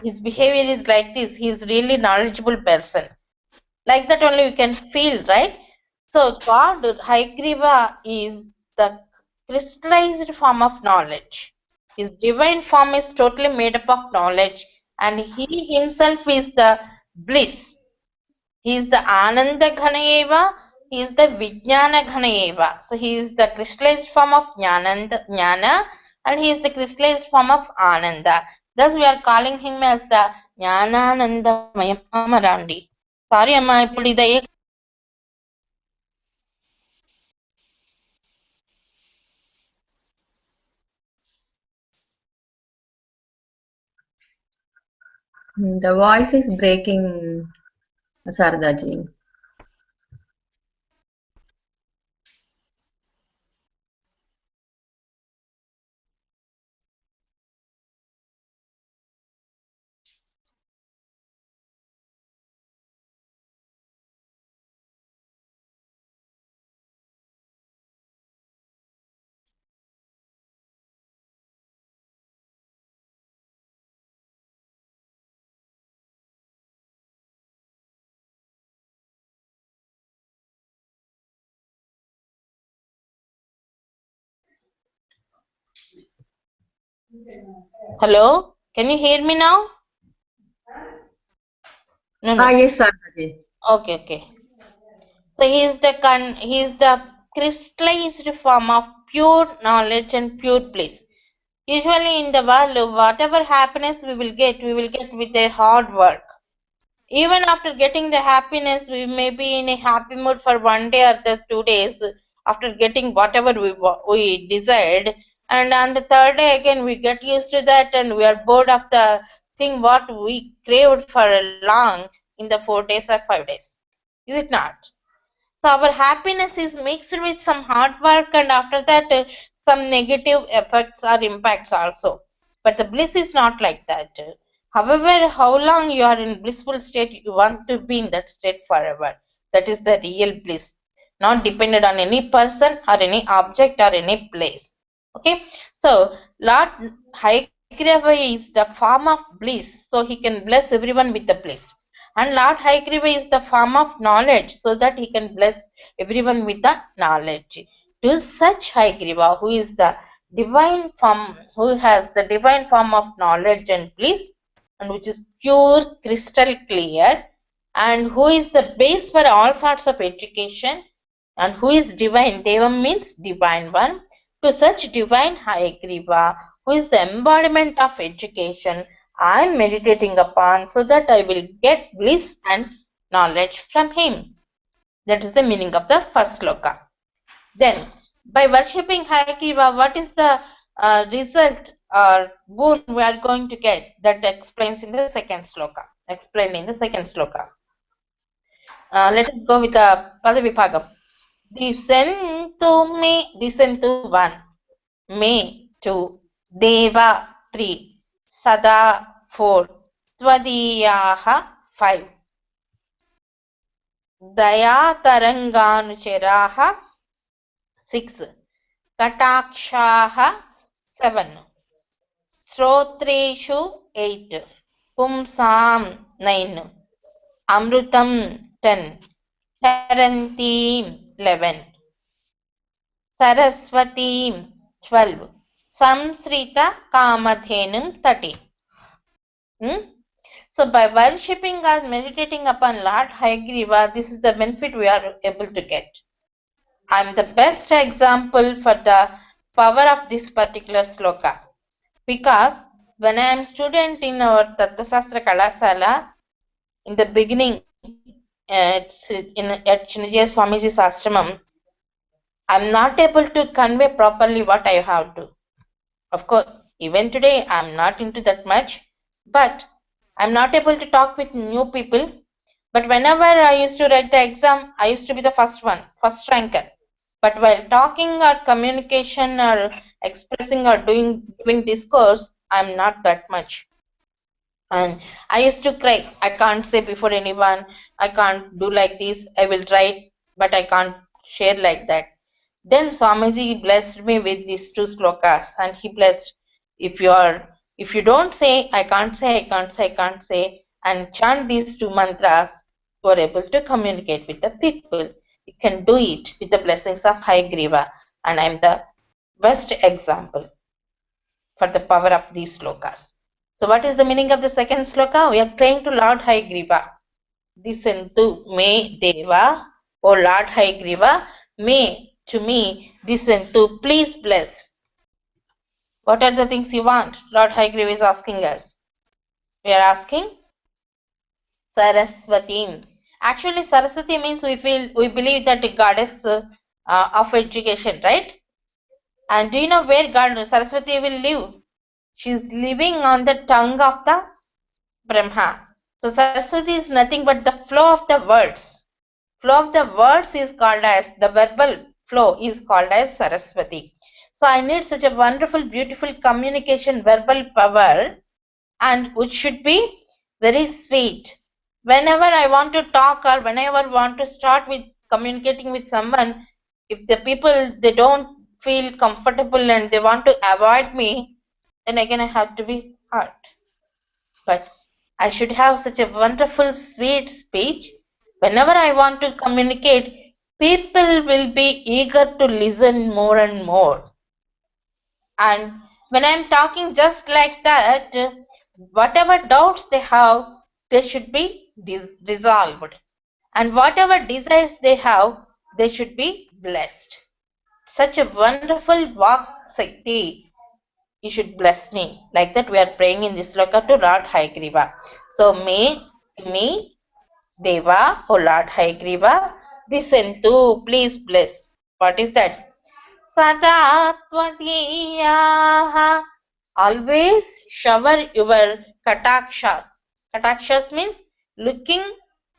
his behavior is like this, he's really knowledgeable person. Like that only we can feel, right? So God, Haigriva is the crystallized form of knowledge. His divine form is totally made up of knowledge, and he himself is the bliss. He is the Ananda Ghanayeva, he is the Vijnana Ghanayeva. So he is the crystallized form of Jnana, and he is the crystallized form of Ananda. Thus we are calling him as the Jnananandamayam Amarandi. Sorry అమ్మా ఇప్పుడు ఇది The voice is breaking, Sardaji. Hello can you here me now no Yes, Sardaji. okay so he is the crystallized form of pure knowledge and pure bliss. Usually in the world, whatever happiness we will get with a hard work. Even after getting the happiness, we may be in a happy mood for 1 day or the 2 days after getting whatever we desired, and on the third day again we get used to that and we are bored of the thing what we craved for a long in the 4 days or 5 days. Is it not? So our happiness is mixed with some hard work, and after that, some negative effects or impacts also. But the bliss is not like that. However, how long you are in blissful state, you want to be in that state forever. That is the real bliss, not dependent on any person or any object or any place. Okay, so Lord Haigrava is the form of bliss, so he can bless everyone with the bliss. And Lord Haigrava is the form of knowledge, so that he can bless everyone with the knowledge. To such Haigrava, who is the divine form, who has the divine form of knowledge and bliss, and which is pure, crystal clear, and who is the base for all sorts of education, and who is divine. Devam means divine one. To such divine Haigrava, who is the embodiment of education, I am meditating upon, so that I will get bliss and knowledge from him. That is the meaning of the first sloka. Then, by worshipping Haigrava, what is the result or boon we are going to get? That explains in the second sloka. Explained in the second sloka. Let us go with the Padavipagam. Disentu 1, May 2, Deva 3, Sada 4, Tvadiyaha 5, Dayataranganucheraha 6, Katakshaha 7, Srotreshu 8, Pumsam 9, Amrutam 10, Charantim 11, Saraswatim 12, Samsrita Kamadhenum 13. So by worshipping or meditating upon Lord Haigrava, this is the benefit we are able to get. I am the best example for the power of this particular sloka, because when I am student in our Tattvasastra Kalasala, in the beginning, at Chinnajaya Swamiji's ashramam, I am not able to convey properly what I have to. Of course, even today I am not into that much, but I am not able to talk with new people. But whenever I used to write the exam, I used to be the first one, first ranker. But while talking or communication or expressing or doing discourse, I am not that much. And I used to cry. I can't say before anyone. I can't do like this. I will write, but I can't share like that. Then Swamiji blessed me with these two slokas, and he blessed, if you don't say, I can't say, I can't say, I can't say, and chant these two mantras, you are able to communicate with the people. You can do it with the blessings of Haigrava, and I am the best example for the power of these slokas. So what is the meaning of the second sloka? We are praying to Lord Haigrava. Disentu me Deva, O Lord Haigrava, may to me disentu, please bless. What are the things you want? Lord Haigrava is asking us. We are asking Saraswati. Actually, Saraswati means we believe that the goddess of education, right? And do you know where God Saraswati will live? She is living on the tongue of the Brahma. So Saraswati is nothing but the flow of the words. Flow of the words is called as, the verbal flow is called as Saraswati. So I need such a wonderful, beautiful communication, verbal power, and which should be very sweet. Whenever I want to talk or whenever I want to start with communicating with someone, if the people, they don't feel comfortable and they want to avoid me, then again I have to be hard. But I should have such a wonderful, sweet speech. Whenever I want to communicate, people will be eager to listen more and more. And when I'm talking just like that, whatever doubts they have, they should be resolved. And whatever desires they have, they should be blessed. Such a wonderful Vak Sakti, you should bless me. Like that we are praying in this sloka to Lord Haigrava. So may to me Deva, O Lord Haigriva, Disentu, please bless. What is that? Sada Tvadiyaha. Always shower your katakshas. Katakshas means looking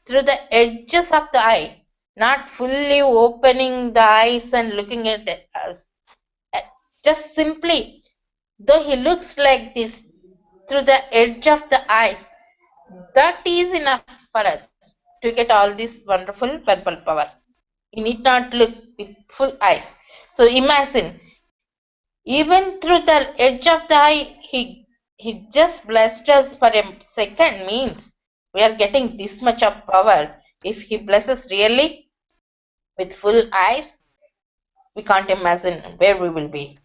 through the edges of the eye, not fully opening the eyes and looking at us. Just simply, though he looks like this through the edge of the eyes, that is enough for us to get all this wonderful verbal power. You need not look with full eyes. So imagine, even through the edge of the eye, he just blessed us for a second, means we are getting this much of power. If he blesses really with full eyes, we can't imagine where we will be.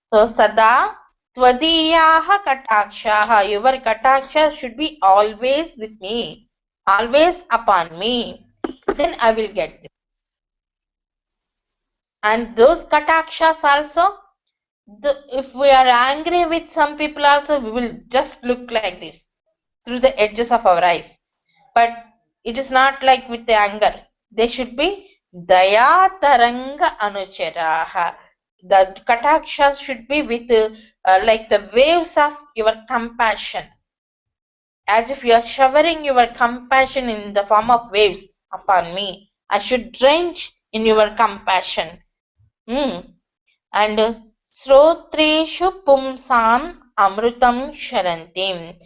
So Sada Tvadiyaha Katakshaha, your Kataksha should be always with me, always upon me. Then I will get this. And those Katakshas also, if we are angry with some people also, we will just look like this through the edges of our eyes. But it is not like with the anger. They should be Daya Taranga Anucharaha. The Katakshas should be with like the waves of your compassion. As if you are showering your compassion in the form of waves upon me. I should drench in your compassion. And Srotreshu Pumsam Amrutam Sharantim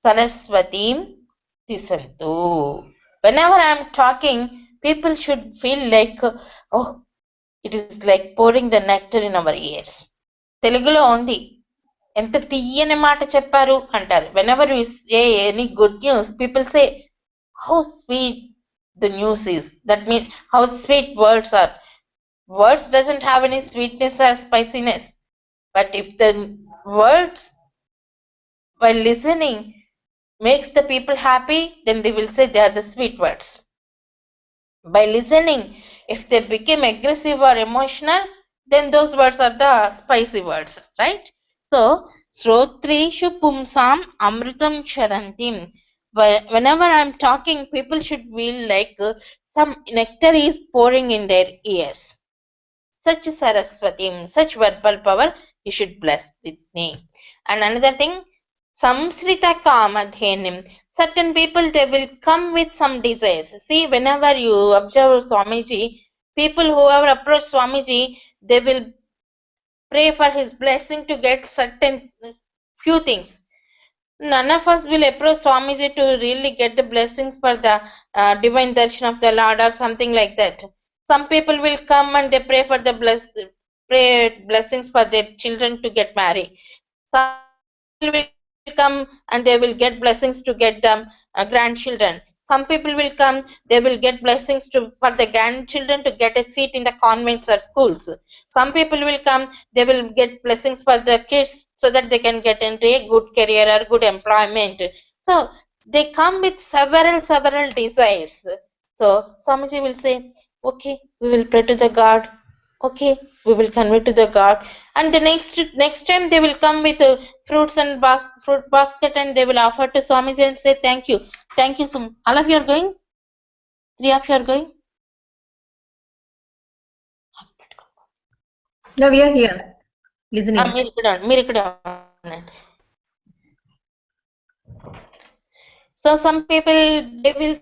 Saraswatim Tisantu. Whenever I am talking, people should feel like, oh, it is like pouring the nectar in our ears. Telugulo ఉంది ఎంత తీయని మాట చెప్పారు అంటారు. Whenever we say any good news, people say how sweet the news is. That means how sweet words are. Words doesn't have any sweetness or spiciness. But if the words while listening makes the people happy, then they will say they are the sweet words. By listening, if they become aggressive or emotional, then those words are the spicy words, right? So, Srotreshu Pumsam Amritam Charantim. Whenever I am talking, people should feel like some nectar is pouring in their ears. Such Saraswatim, such verbal power, you should bless with me. And another thing, Samsrita Kamadhenim. Certain people, they will come with some desires. See, whenever you observe Swamiji, people who have approached Swamiji, they will pray for his blessing to get certain few things. None of us will approach Swamiji to really get the blessings for the divine darshan of the Lord or something like that. Some people will come and they pray for the blessings for their children to get married. Some people will come and they will get blessings to get them grandchildren. Some people will come, they will get blessings for the grandchildren to get a seat in the convents or schools. Some people will come, they will get blessings for the kids so that they can get into a good career or good employment. So they come with several desires. So Swamiji will say, okay, we will pray to the God. Okay, we will convey to the God. And the next time they will come with fruits and fruit basket, and they will offer to Swamiji and say thank you. Thank you so much. All of you are going? 3 of you are going? No, we are here listening. మీరు ఇక్కడ ఉండండి. So some people, they will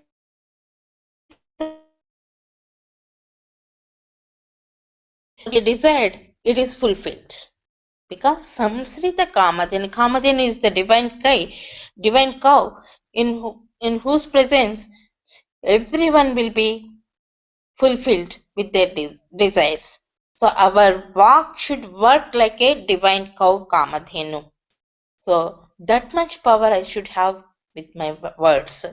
desired, it is fulfilled. Because Samsrita Kamadhenu is the divine cow, in whose presence everyone will be fulfilled with their desires. So our walk should work like a divine cow Kamadhenu. So that much power I should have with my words.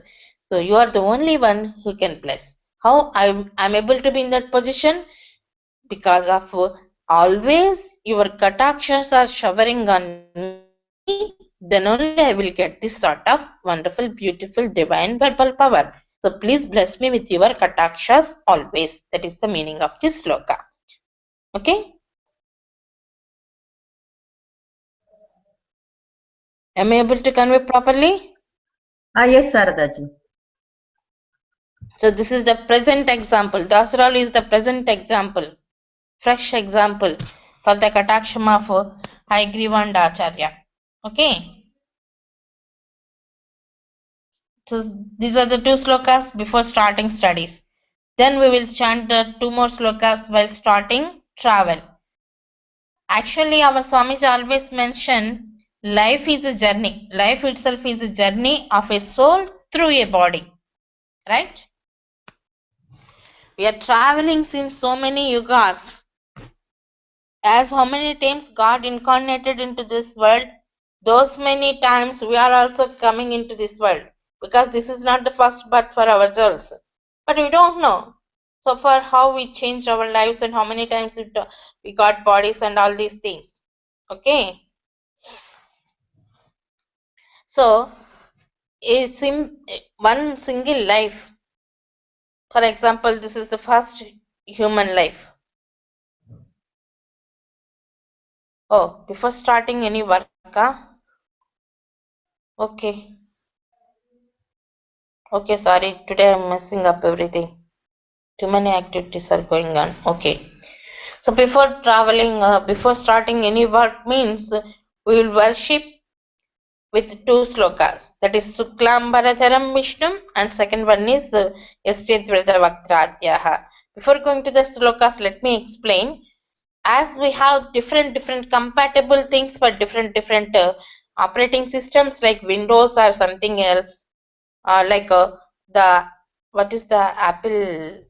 So you are the only one who can bless. How I'm able to be in that position? Because of always your katakshas are showering on me, then only I will get this sort of wonderful, beautiful, divine verbal power. So please bless me with your katakshas always. That is the meaning of this sloka. Okay? Am I able to convey properly? Yes, Saradaji. So this is the present example. Dasral is the present example, fresh example for the Kataksham of Haigriva and Acharya. Okay. So these are the two slokas before starting studies. Then we will chant the two more slokas while starting travel. Actually, our Swamiji always mention life is a journey. Life itself is a journey of a soul through a body. Right? We are traveling since so many yugas. As how many times God incarnated into this world, those many times we are also coming into this world. Because this is not the first birth for ourselves. But we don't know. So far how we changed our lives and how many times we got bodies and all these things. Okay. So one single life. For example, this is the first human life. Oh, before starting any work, okay. Okay, sorry. Today I'm messing up everything. Too many activities are going on. Okay. So before traveling, before starting any work means we will worship with two slokas. That is Suklambaratharam Vishnum and second one is Yasyadvrita Vaktradyaha. Before going to the slokas, let me explain. As we have different compatible things for different operating systems like Windows or something else, like the what is the Apple?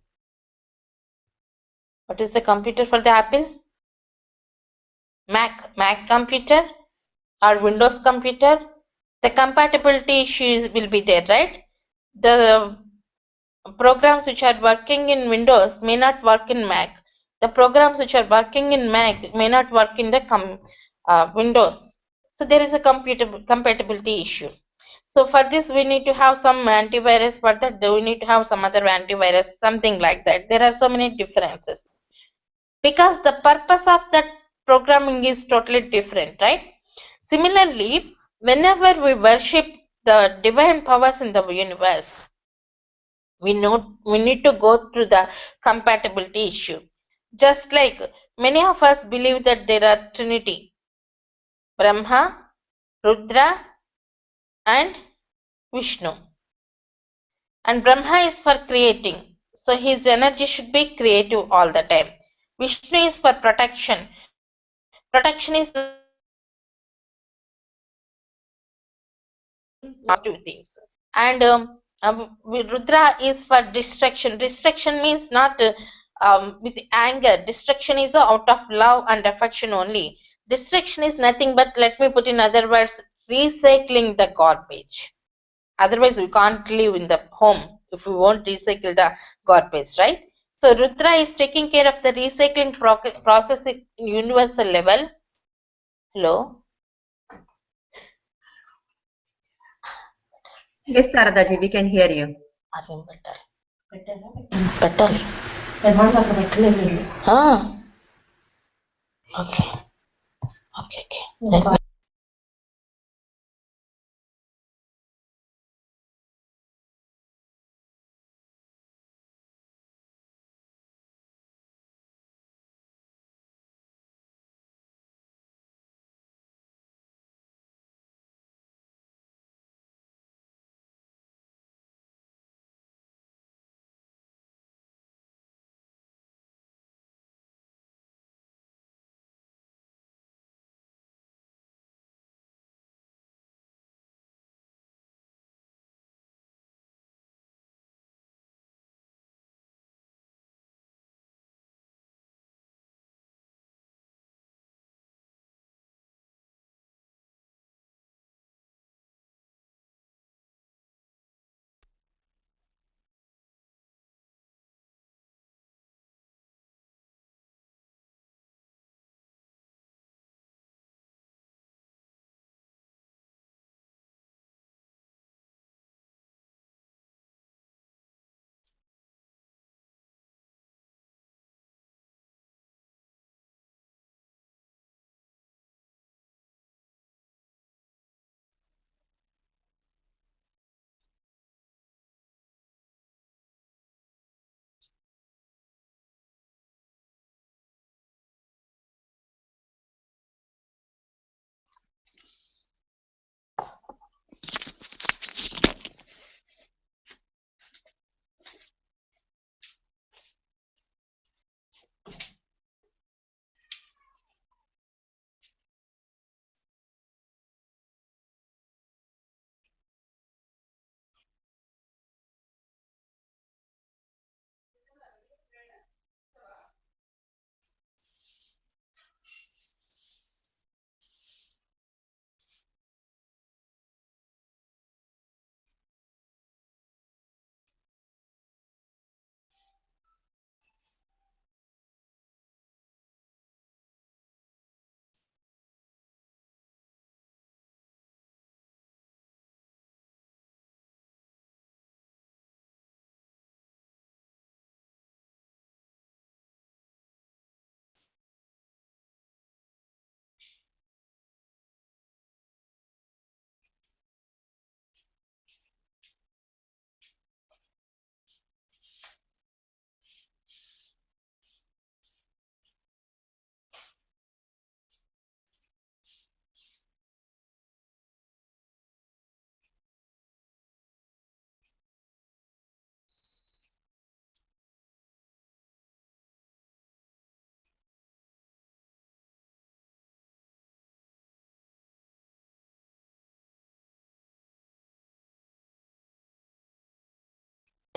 What is the computer for the Apple? Mac computer or Windows computer. The compatibility issues will be there, right? The programs which are working in Windows may not work in Mac. The programs which are working in Mac may not work in the Windows. So there is a compatibility issue. So for this we need to have some antivirus. For that we need to have some other antivirus, something like that. There are so many differences because the purpose of that programming is totally different, right? Similarly, whenever we worship the divine powers in the universe, we need to go through the compatibility issue. Just like many of us believe that there are Trinity, Brahma, Rudra, and Vishnu. And Brahma is for creating, so his energy should be creative all the time. Vishnu is for protection. Protection is positive things. And Rudra is for distraction. Distraction means not with anger. Distraction is out of love and affection only. Distraction is nothing but, let me put in other words, recycling the garbage. Otherwise, we can't live in the home if we won't recycle the garbage, right? So Rudra is taking care of the recycling process in universal level. Hello? Yes, Saradaji, we can hear you. Arvind, better. Ah, okay. Okay.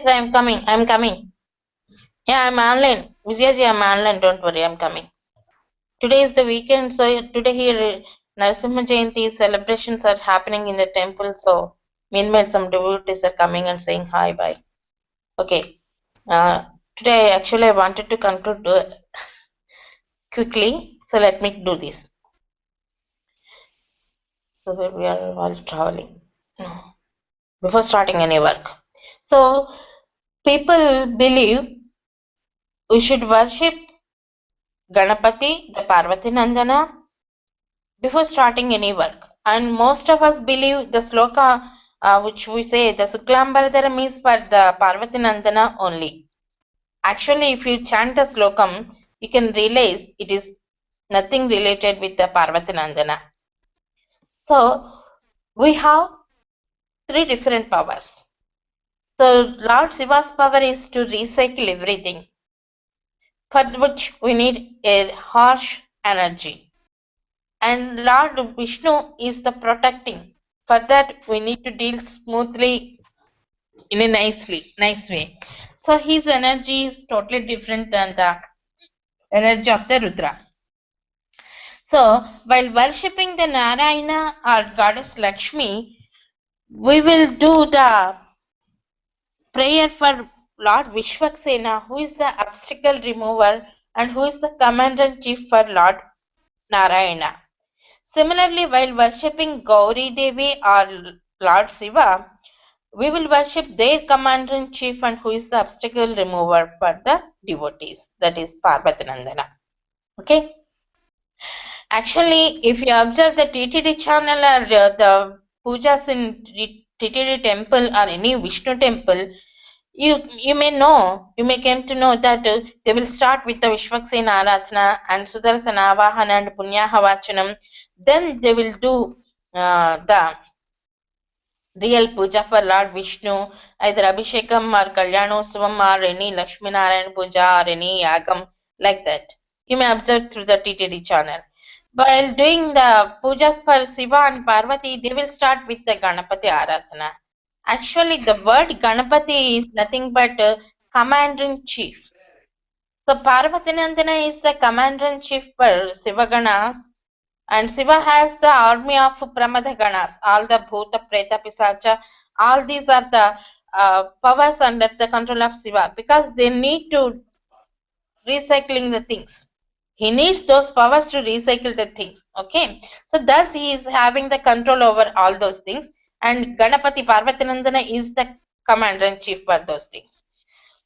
I'm coming. I'm coming. Yeah, I'm online. Vijay, I'm online. Don't worry, I'm coming. Today is the weekend, so today here Narasimha Jayanti celebrations are happening in the temple. So meanwhile, some devotees are coming and saying hi, bye. Okay. Today actually I wanted to conclude quickly, so let me do this. So that we are all traveling. No. Before starting any work. So people believe we should worship Ganapati, the Parvati Nandana, before starting any work. And most of us believe the sloka which we say the Suklambaradharam is for the Parvati Nandana only. Actually, if you chant the slokam, you can realize it is nothing related with the Parvati Nandana. So we have three different powers. So Lord Shiva's power is to recycle everything, for which we need a harsh energy. And Lord Vishnu is the protecting. For that we need to deal smoothly in a nice way. So his energy is totally different than the energy of the Rudra. So while worshipping the Narayana or goddess Lakshmi, we will do the prayer for Lord Vishwaksena, who is the obstacle remover and who is the commander-in-chief for Lord Narayana. Similarly, while worshipping Gauri Devi or Lord Shiva, we will worship their commander-in-chief and who is the obstacle remover for the devotees, that is Parvati Nandana. Okay. Actually, if you observe the TTD channel or the pujas in TTD temple or any Vishnu temple, you may come to know that they will start with the Vishwaksena Aradhana and Sudarsana Avahana and Punyahavachanam. Then they will do the real puja for Lord Vishnu, either Abhishekam or Kalyanotsavam or any Lakshmi Narayan puja or any yagam like that. You may observe through the TTD channel. While doing the pujas for Shiva and Parvati, they will start with the Ganapati Aradhana. Actually, the word Ganapati is nothing but commander-in-chief. So Parvati Nandana is the commander-in-chief for Shiva Ganas, and Shiva has the army of Pramada Ganas, all the Bhuta, Preta, Pisacha, all these are the powers under the control of Shiva because they need to recycling the things. He needs those powers to recycle the things. Okay. So thus he is having the control over all those things, and Ganapati Parvatinandana is the commander in chief for those things.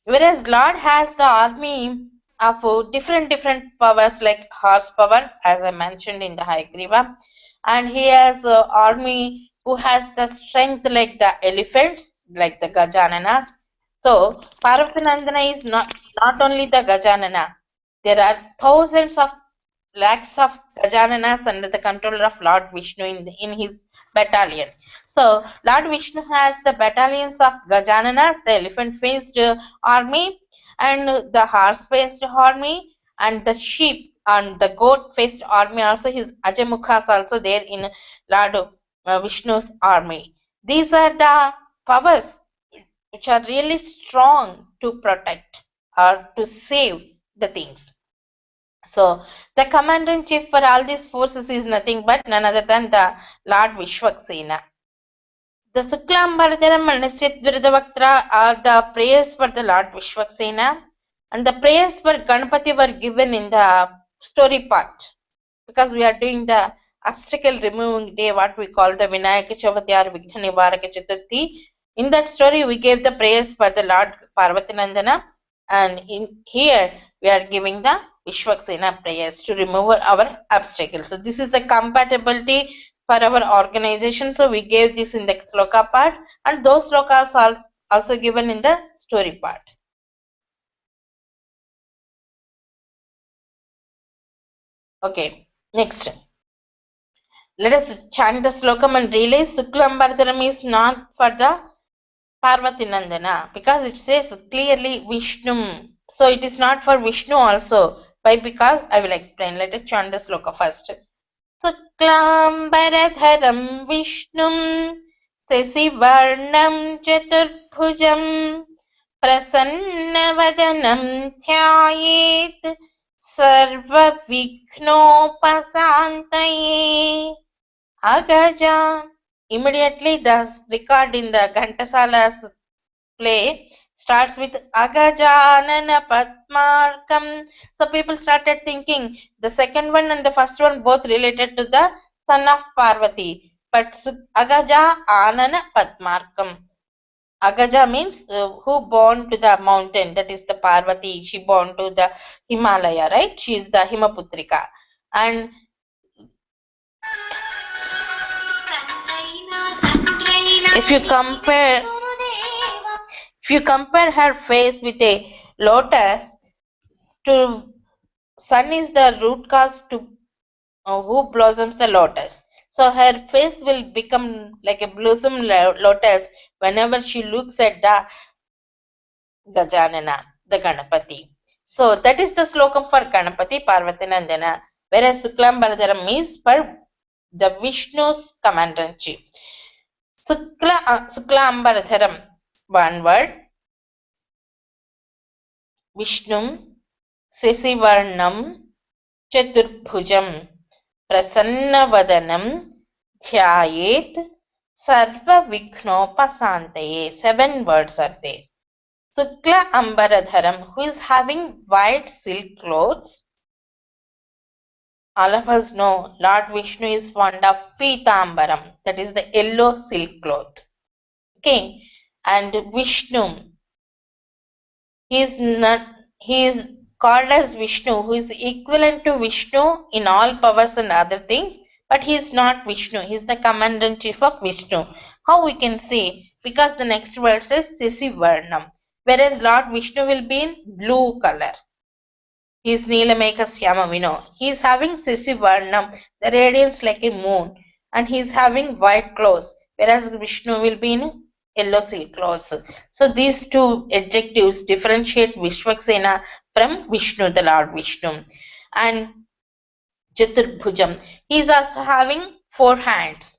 Whereas Lord has the army of different powers like horsepower, as I mentioned in the Hayagriva, and he has the army who has the strength like the elephants, like the Gajananas. So Parvatinandana is not only the Gajanana. There are thousands of lakhs of Gajananas under the control of Lord Vishnu in his battalion. So Lord Vishnu has the battalions of Gajananas, the elephant-faced army, and the horse-faced army, and the sheep and the goat-faced army. Also, his Ajamukhas also there in Lord Vishnu's army. These are the powers which are really strong to protect or to save the things. So the commander-in-chief for all these forces is nothing but none other than the Lord Vishwaksena. The Suklambaradharam and Nisyatviridavaktra are the prayers for the Lord Vishwaksena, and the prayers for Ganapati were given in the story part because we are doing the obstacle removing day, what we call the Vinayaka Chavati or Vighna Nivaraka Chaturthi. In that story, we gave the prayers for the Lord Parvatinandana, and in here we are giving the Vishwaksena prayers to remove our obstacles. So this is the compatibility for our organization. So we gave this in the sloka part, and those slokas are also given in the story part. Okay, next. Let us chant the slokam and realize Suklambaradharam is not for the Parvati Nandana because it says clearly Vishnu. So it is not for Vishnu also. Why? Because I will explain. Let us chant the sloka first. Suklambaradharam Vishnum Sesivarnam Chaturbhujam प्रसन्नवदनं ध्यायेत् सर्वविघ्नोपशान्तये. Agaja. Immediately the record in the Ghantasala's play starts with Agajanana Padmarkam. So people started thinking the second one and the first one both related to the son of Parvati. But Agaja Anana Padmarkam. Agaja means who born to the mountain, that is the Parvati. She born to the Himalaya, right? She is the Himaputrika. And if you compare her face with a lotus, to sun is the root cause to who blossoms the lotus. So her face will become like a blossom lotus whenever she looks at the Gajanana, the Ganapati. So that is the slokam for Ganapati Parvatinandana, whereas Suklambaradharam is for the Vishnu's commander-in-chief. Sukla Ambaradharam, one word. Vishnum Sesivarnam Chaturbhujam Prasannavadanam Dhyayet Sarva Vikhnopasanteye. 7 words are there. Sukla Ambaradharam, who is having white silk clothes. All of us know Lord Vishnu is fond of Pitambaram, that is the yellow silk cloth. Okay, and Vishnu, he is called as Vishnu, who is equivalent to Vishnu in all powers and other things, but he is not Vishnu. He is the commander-in-chief of Vishnu. How we can say? Because the next word says Sisivarnam, whereas Lord Vishnu will be in blue color. He is Neelameka Syama, we know. He is having Sisivarnam, the radiance like a moon, and he is having white clothes, whereas Vishnu will be in yellow silk clothes. So these two adjectives differentiate Vishwaksena from Vishnu, the Lord Vishnu. And Chaturbhujam, he is also having 4 hands.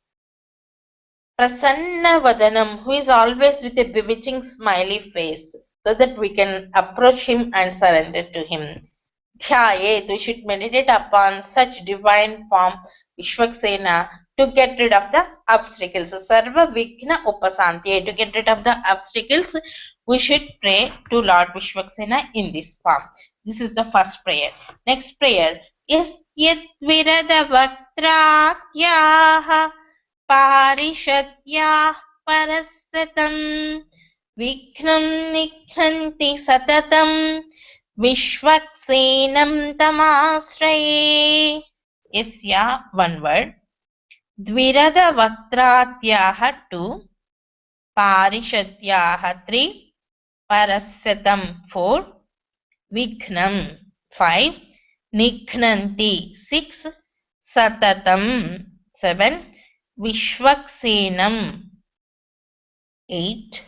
Prasanna Vadanam, who is always with a bewitching smiley face, so that we can approach him and surrender to him. Dhyayet, we should meditate upon such divine form Vishwaksena to get rid of the obstacles. Sarva Vighna Upasantiye, to get rid of the obstacles, we should pray to Lord Vishwaksena in this form. This is the first prayer. Next prayer is Yadvirada Vaktratyah Parishatyah Parasatam Vikhnam Nikhanti Satatam Vishwaksenam Tamasraye. Yasya, one word. Dvirada Vaktratyaha 2, Parishatyaha 3, Parasatam 4, Vikhnam 5, Nikhnanti 6, Satatam 7, Vishwaksenam 8,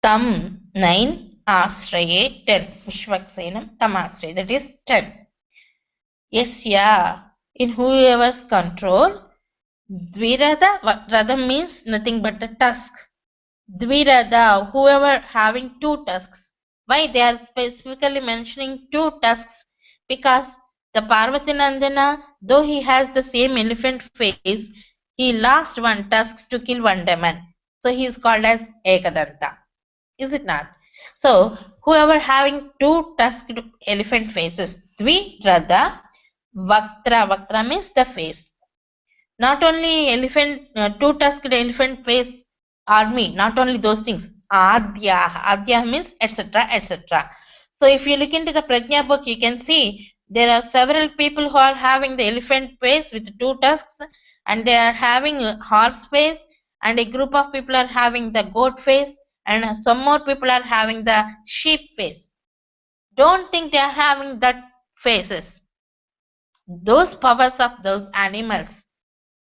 Tam 9, Asraye 10. Vishwaksenam Tamasraye, that is 10. Yasya, in whoever's control. Dvirada, Rada means nothing but the tusk. Dvirada, whoever having 2 tusks. Why they are specifically mentioning 2 tusks? Because the Parvatinandana, though he has the same elephant face, he lost 1 tusk to kill 1 demon. So he is called as Ekadanta. Is it not? So whoever having 2 tusked elephant faces, Dvirada, Vaktra means the face. Not only elephant, 2-tusked elephant face army, not only those things. Adya means etc. etc. So if you look into the Prajna book, you can see there are several people who are having the elephant face with 2 tusks, and they are having a horse face, and a group of people are having the goat face, and some more people are having the sheep face. Don't think they are having that faces. Those powers of those animals.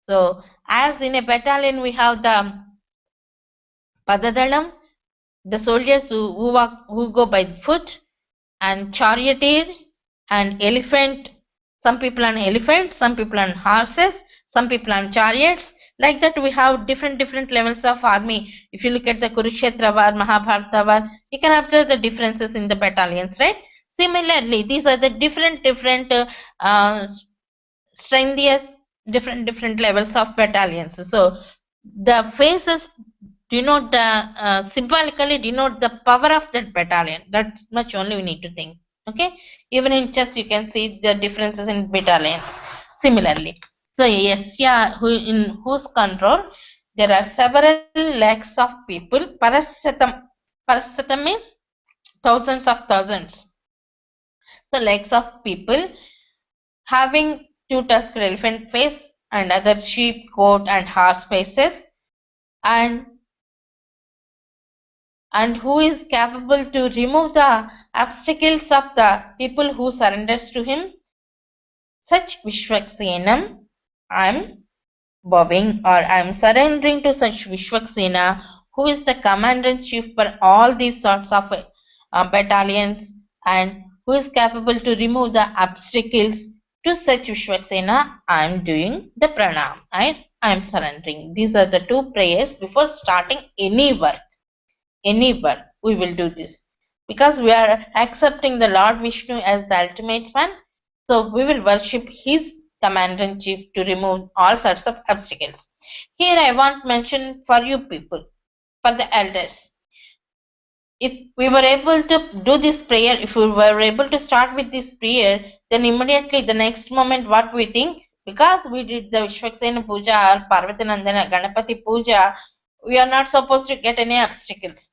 So, as in a battalion, we have the Padadalam, the soldiers who go by foot, and charioteer, and elephant. Some people on elephants, some people on horses, some people on chariots, Like that, we have different levels of army. If you look at the Kurukshetra war, Mahabharata war, you can observe the differences in the battalions, right? Similarly, these are the different strengthiest different levels of battalions. So the phases denote the symbolically denote the power of that battalion. That much only we need to think. Okay, even in chess you can see the differences in battalions. Similarly, so yes, yeah, in whose control there are several lakhs of people. Parasatam means thousands of thousands. So lakhs of people having two tusked elephant face and other sheep, goat and horse faces, and who is capable to remove the obstacles of the people who surrenders to him. Such Vishwaksenam, I am bowing or I am surrendering to such Vishwaksena, who is the commander-in-chief for all these sorts of battalions and who is capable to remove the obstacles. To such Vishwaksena, I am doing the pranam. I am surrendering. These are the two prayers before starting any work. We will do this because we are accepting the Lord Vishnu as the ultimate one. So we will worship his commander-in-chief to remove all sorts of obstacles. Here I want to mention for you people, for the elders. If we were able to do this prayer, if we were able to start with this prayer, then immediately the next moment what we think, because we did the Vishwaksena Puja or Parvati Nandana Ganapati Puja, we are not supposed to get any obstacles.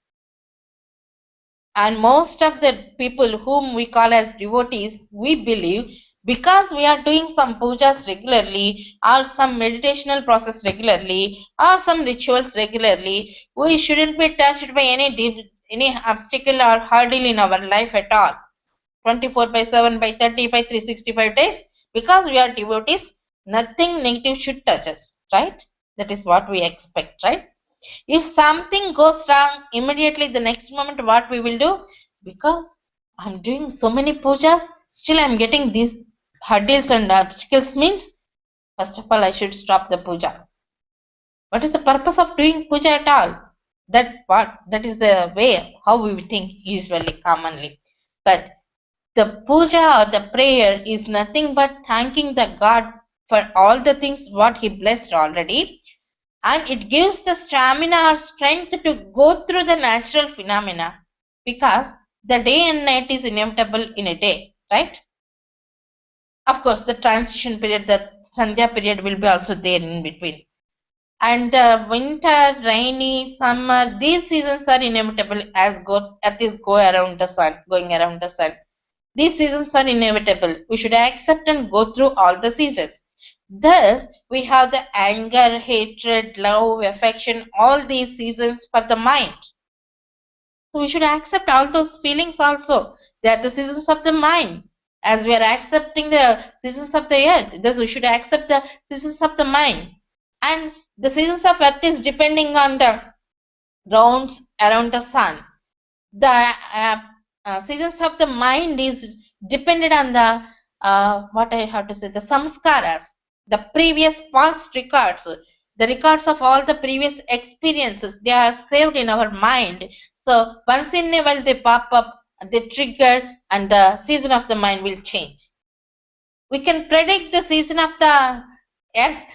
And most of the people whom we call as devotees, we believe because we are doing some pujas regularly or some meditational process regularly or some rituals regularly, we shouldn't be touched by any obstacle or hurdle in our life at all. 24/7 by 30 by 365 days, because we are devotees, nothing negative should touch us, right? That is what we expect, right? If something goes wrong, immediately the next moment what we will do? Because I'm doing so many pujas, still I'm getting these hurdles and obstacles, means first of all I should stop the puja. What is the purpose of doing puja at all? That is the way how we think usually commonly. But the puja or the prayer is nothing but thanking the God for all the things what he blessed already, and it gives the stamina or strength to go through the natural phenomena, because the day and night is inevitable in a day, right? Of course, the transition period, the Sandhya period will be also there in between. And the winter, rainy, summer, these seasons are inevitable as Earth go around the sun, going around the sun. These seasons are inevitable. We should accept and go through all the seasons. Thus, we have the anger, hatred, love, affection, all these seasons for the mind. So we should accept all those feelings also. They are the seasons of the mind. As we are accepting the seasons of the earth, thus we should accept the seasons of the mind. And the seasons of earth is depending on the rounds around the sun. The seasons of the mind is dependent on the what I have to say, the samskaras, the previous past records, the records of all the previous experiences. They are saved in our mind. So once in a while they pop up, they trigger, and the season of the mind will change. We can predict the season of the earth.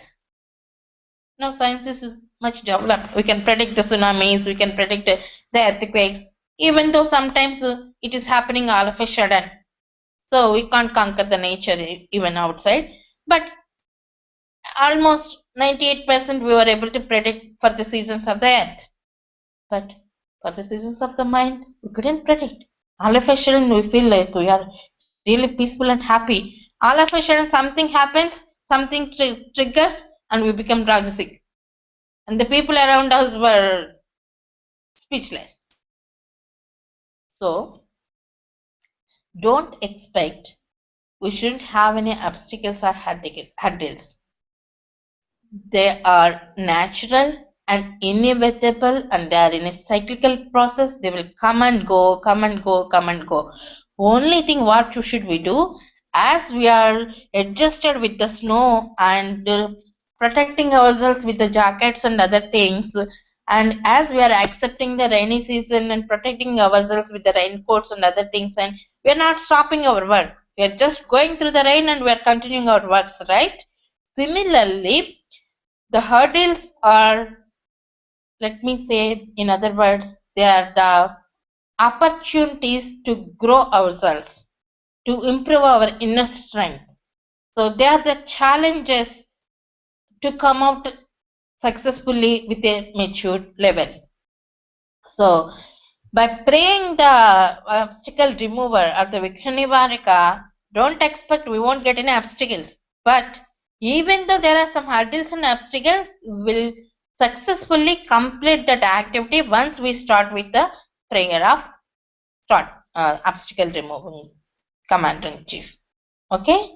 Now science is much developed. We can predict the tsunamis, we can predict the earthquakes, even though sometimes it is happening all of a sudden. So we can't conquer the nature even outside. But almost 98% we were able to predict for the seasons of the earth. But for the seasons of the mind, we couldn't predict. All of a sudden we feel like we are really peaceful and happy. All of a sudden something happens, something triggers, and we become rajasic. And the people around us were speechless. So don't expect, we shouldn't have any obstacles or hurdles. They are natural and inevitable, and they are in a cyclical process. They will come and go, come and go, come and go. Only thing what should we do, as we are adjusted with the snow and protecting ourselves with the jackets and other things. And as we are accepting the rainy season and protecting ourselves with the raincoats and other things, and we are not stopping our work. We are just going through the rain and we are continuing our works, right? Similarly, the hurdles are, let me say in other words, they are the opportunities to grow ourselves, to improve our inner strength. So they are the challenges to come out successfully with a matured level. So by praying the obstacle remover or the Vikshanivarika, don't expect we won't get any obstacles. But even though there are some hurdles and obstacles, we will successfully complete that activity once we start with the prayer of obstacle removing commander in chief. Okay,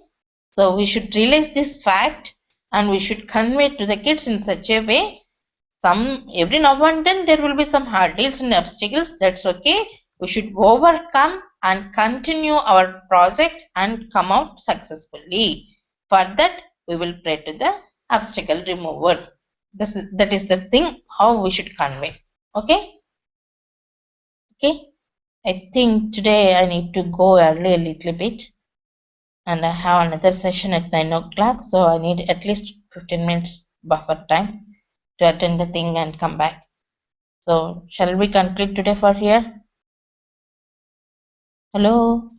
so we should realize this fact and we should convey to the kids in such a way. Every now and then there will be some hurdles and obstacles. That's okay. We should overcome and continue our project and come out successfully. For that, we will pray to the obstacle remover. That is the thing how we should convey. Okay. Okay. I think today I need to go early a little bit, and I have another session at 9 o'clock, so I need at least 15 minutes buffer time to attend the thing and come back. So shall we conclude today for here? Hello.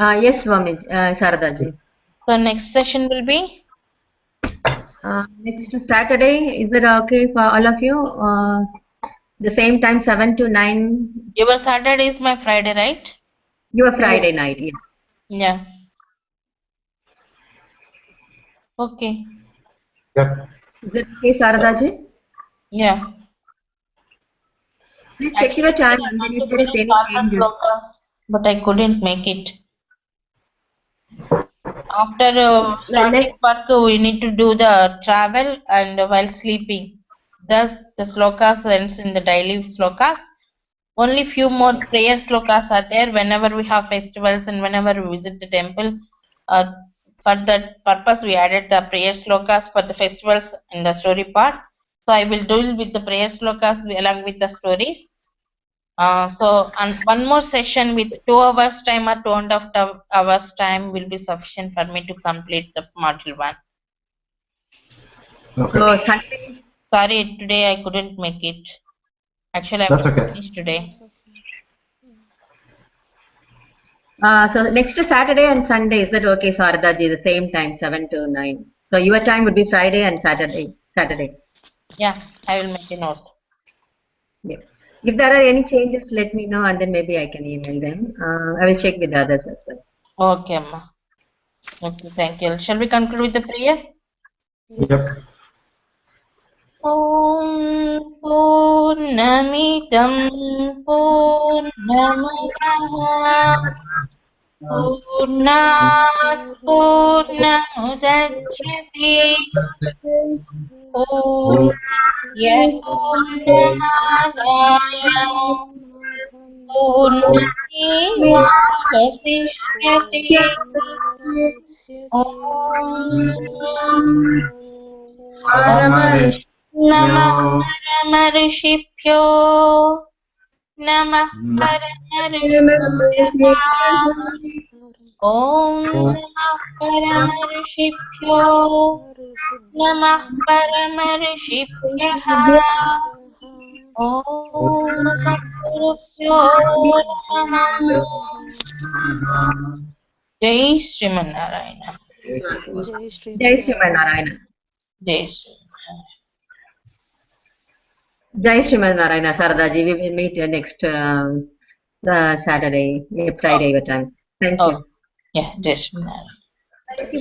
Yes, Swami, Saradaji. So next session will be Next Saturday, is it okay for all of you? The same time, 7 to 9. your Saturday is my Friday, right? Your Friday Yes. night, yeah. Yeah. Okay. Yep. Is it okay, Saradaji? Yeah. Please check Actually, your time I and then want if to there is finish any all the changes. slokas, but I couldn't make it. After Well, starting work, we need to do the travel and while sleeping. Thus, the slokas ends in the daily slokas. Only few more prayer slokas are there whenever we have festivals and whenever we visit the temple. Uh, for that purpose, we added the prayer slokas for the festivals in the story part. So I will deal with the prayer slokas along with the stories. And one more session with 2 hours time or 2.5 hours time will be sufficient for me to complete the module 1. so Okay. Sunday, Sorry, today I couldn't make it. Actually, I That's will okay. finish today. That's okay. so next Saturday and Sunday, is that okay, Saradaji? The same time, 7 to 9. So your time would be Friday and Saturday. Saturday. Yeah, I will make a note. Yeah. If there are any changes, let me know and then maybe I can email them. I will check with the others as well. Okay, Amma. Okay, thank you. Shall we conclude with the prayer? Yep. Yes. ॐ पूर्णमिदं पूर्णमदः पूर्णात् पूर्णमुदच्यते पूर्णस्य पूर्णमादाय पूर्णमेवावशिष्यते ॐ नमः परमऋषिभ्यो नमः परमऋषिभ्यः ॐ नमः परमऋषिभ्यो नमः परमऋषिभ्यः ॐ नमः गुरुभ्यो नमः जय Sriman Narayana Jai Shri Jai Shri Narayana. Narayana. जय Shri Jai Shri Narayana, Saradaji. We will meet next Saturday, Friday, your time. Thank Oh, you. yeah, जय श्री नारायण Thank you.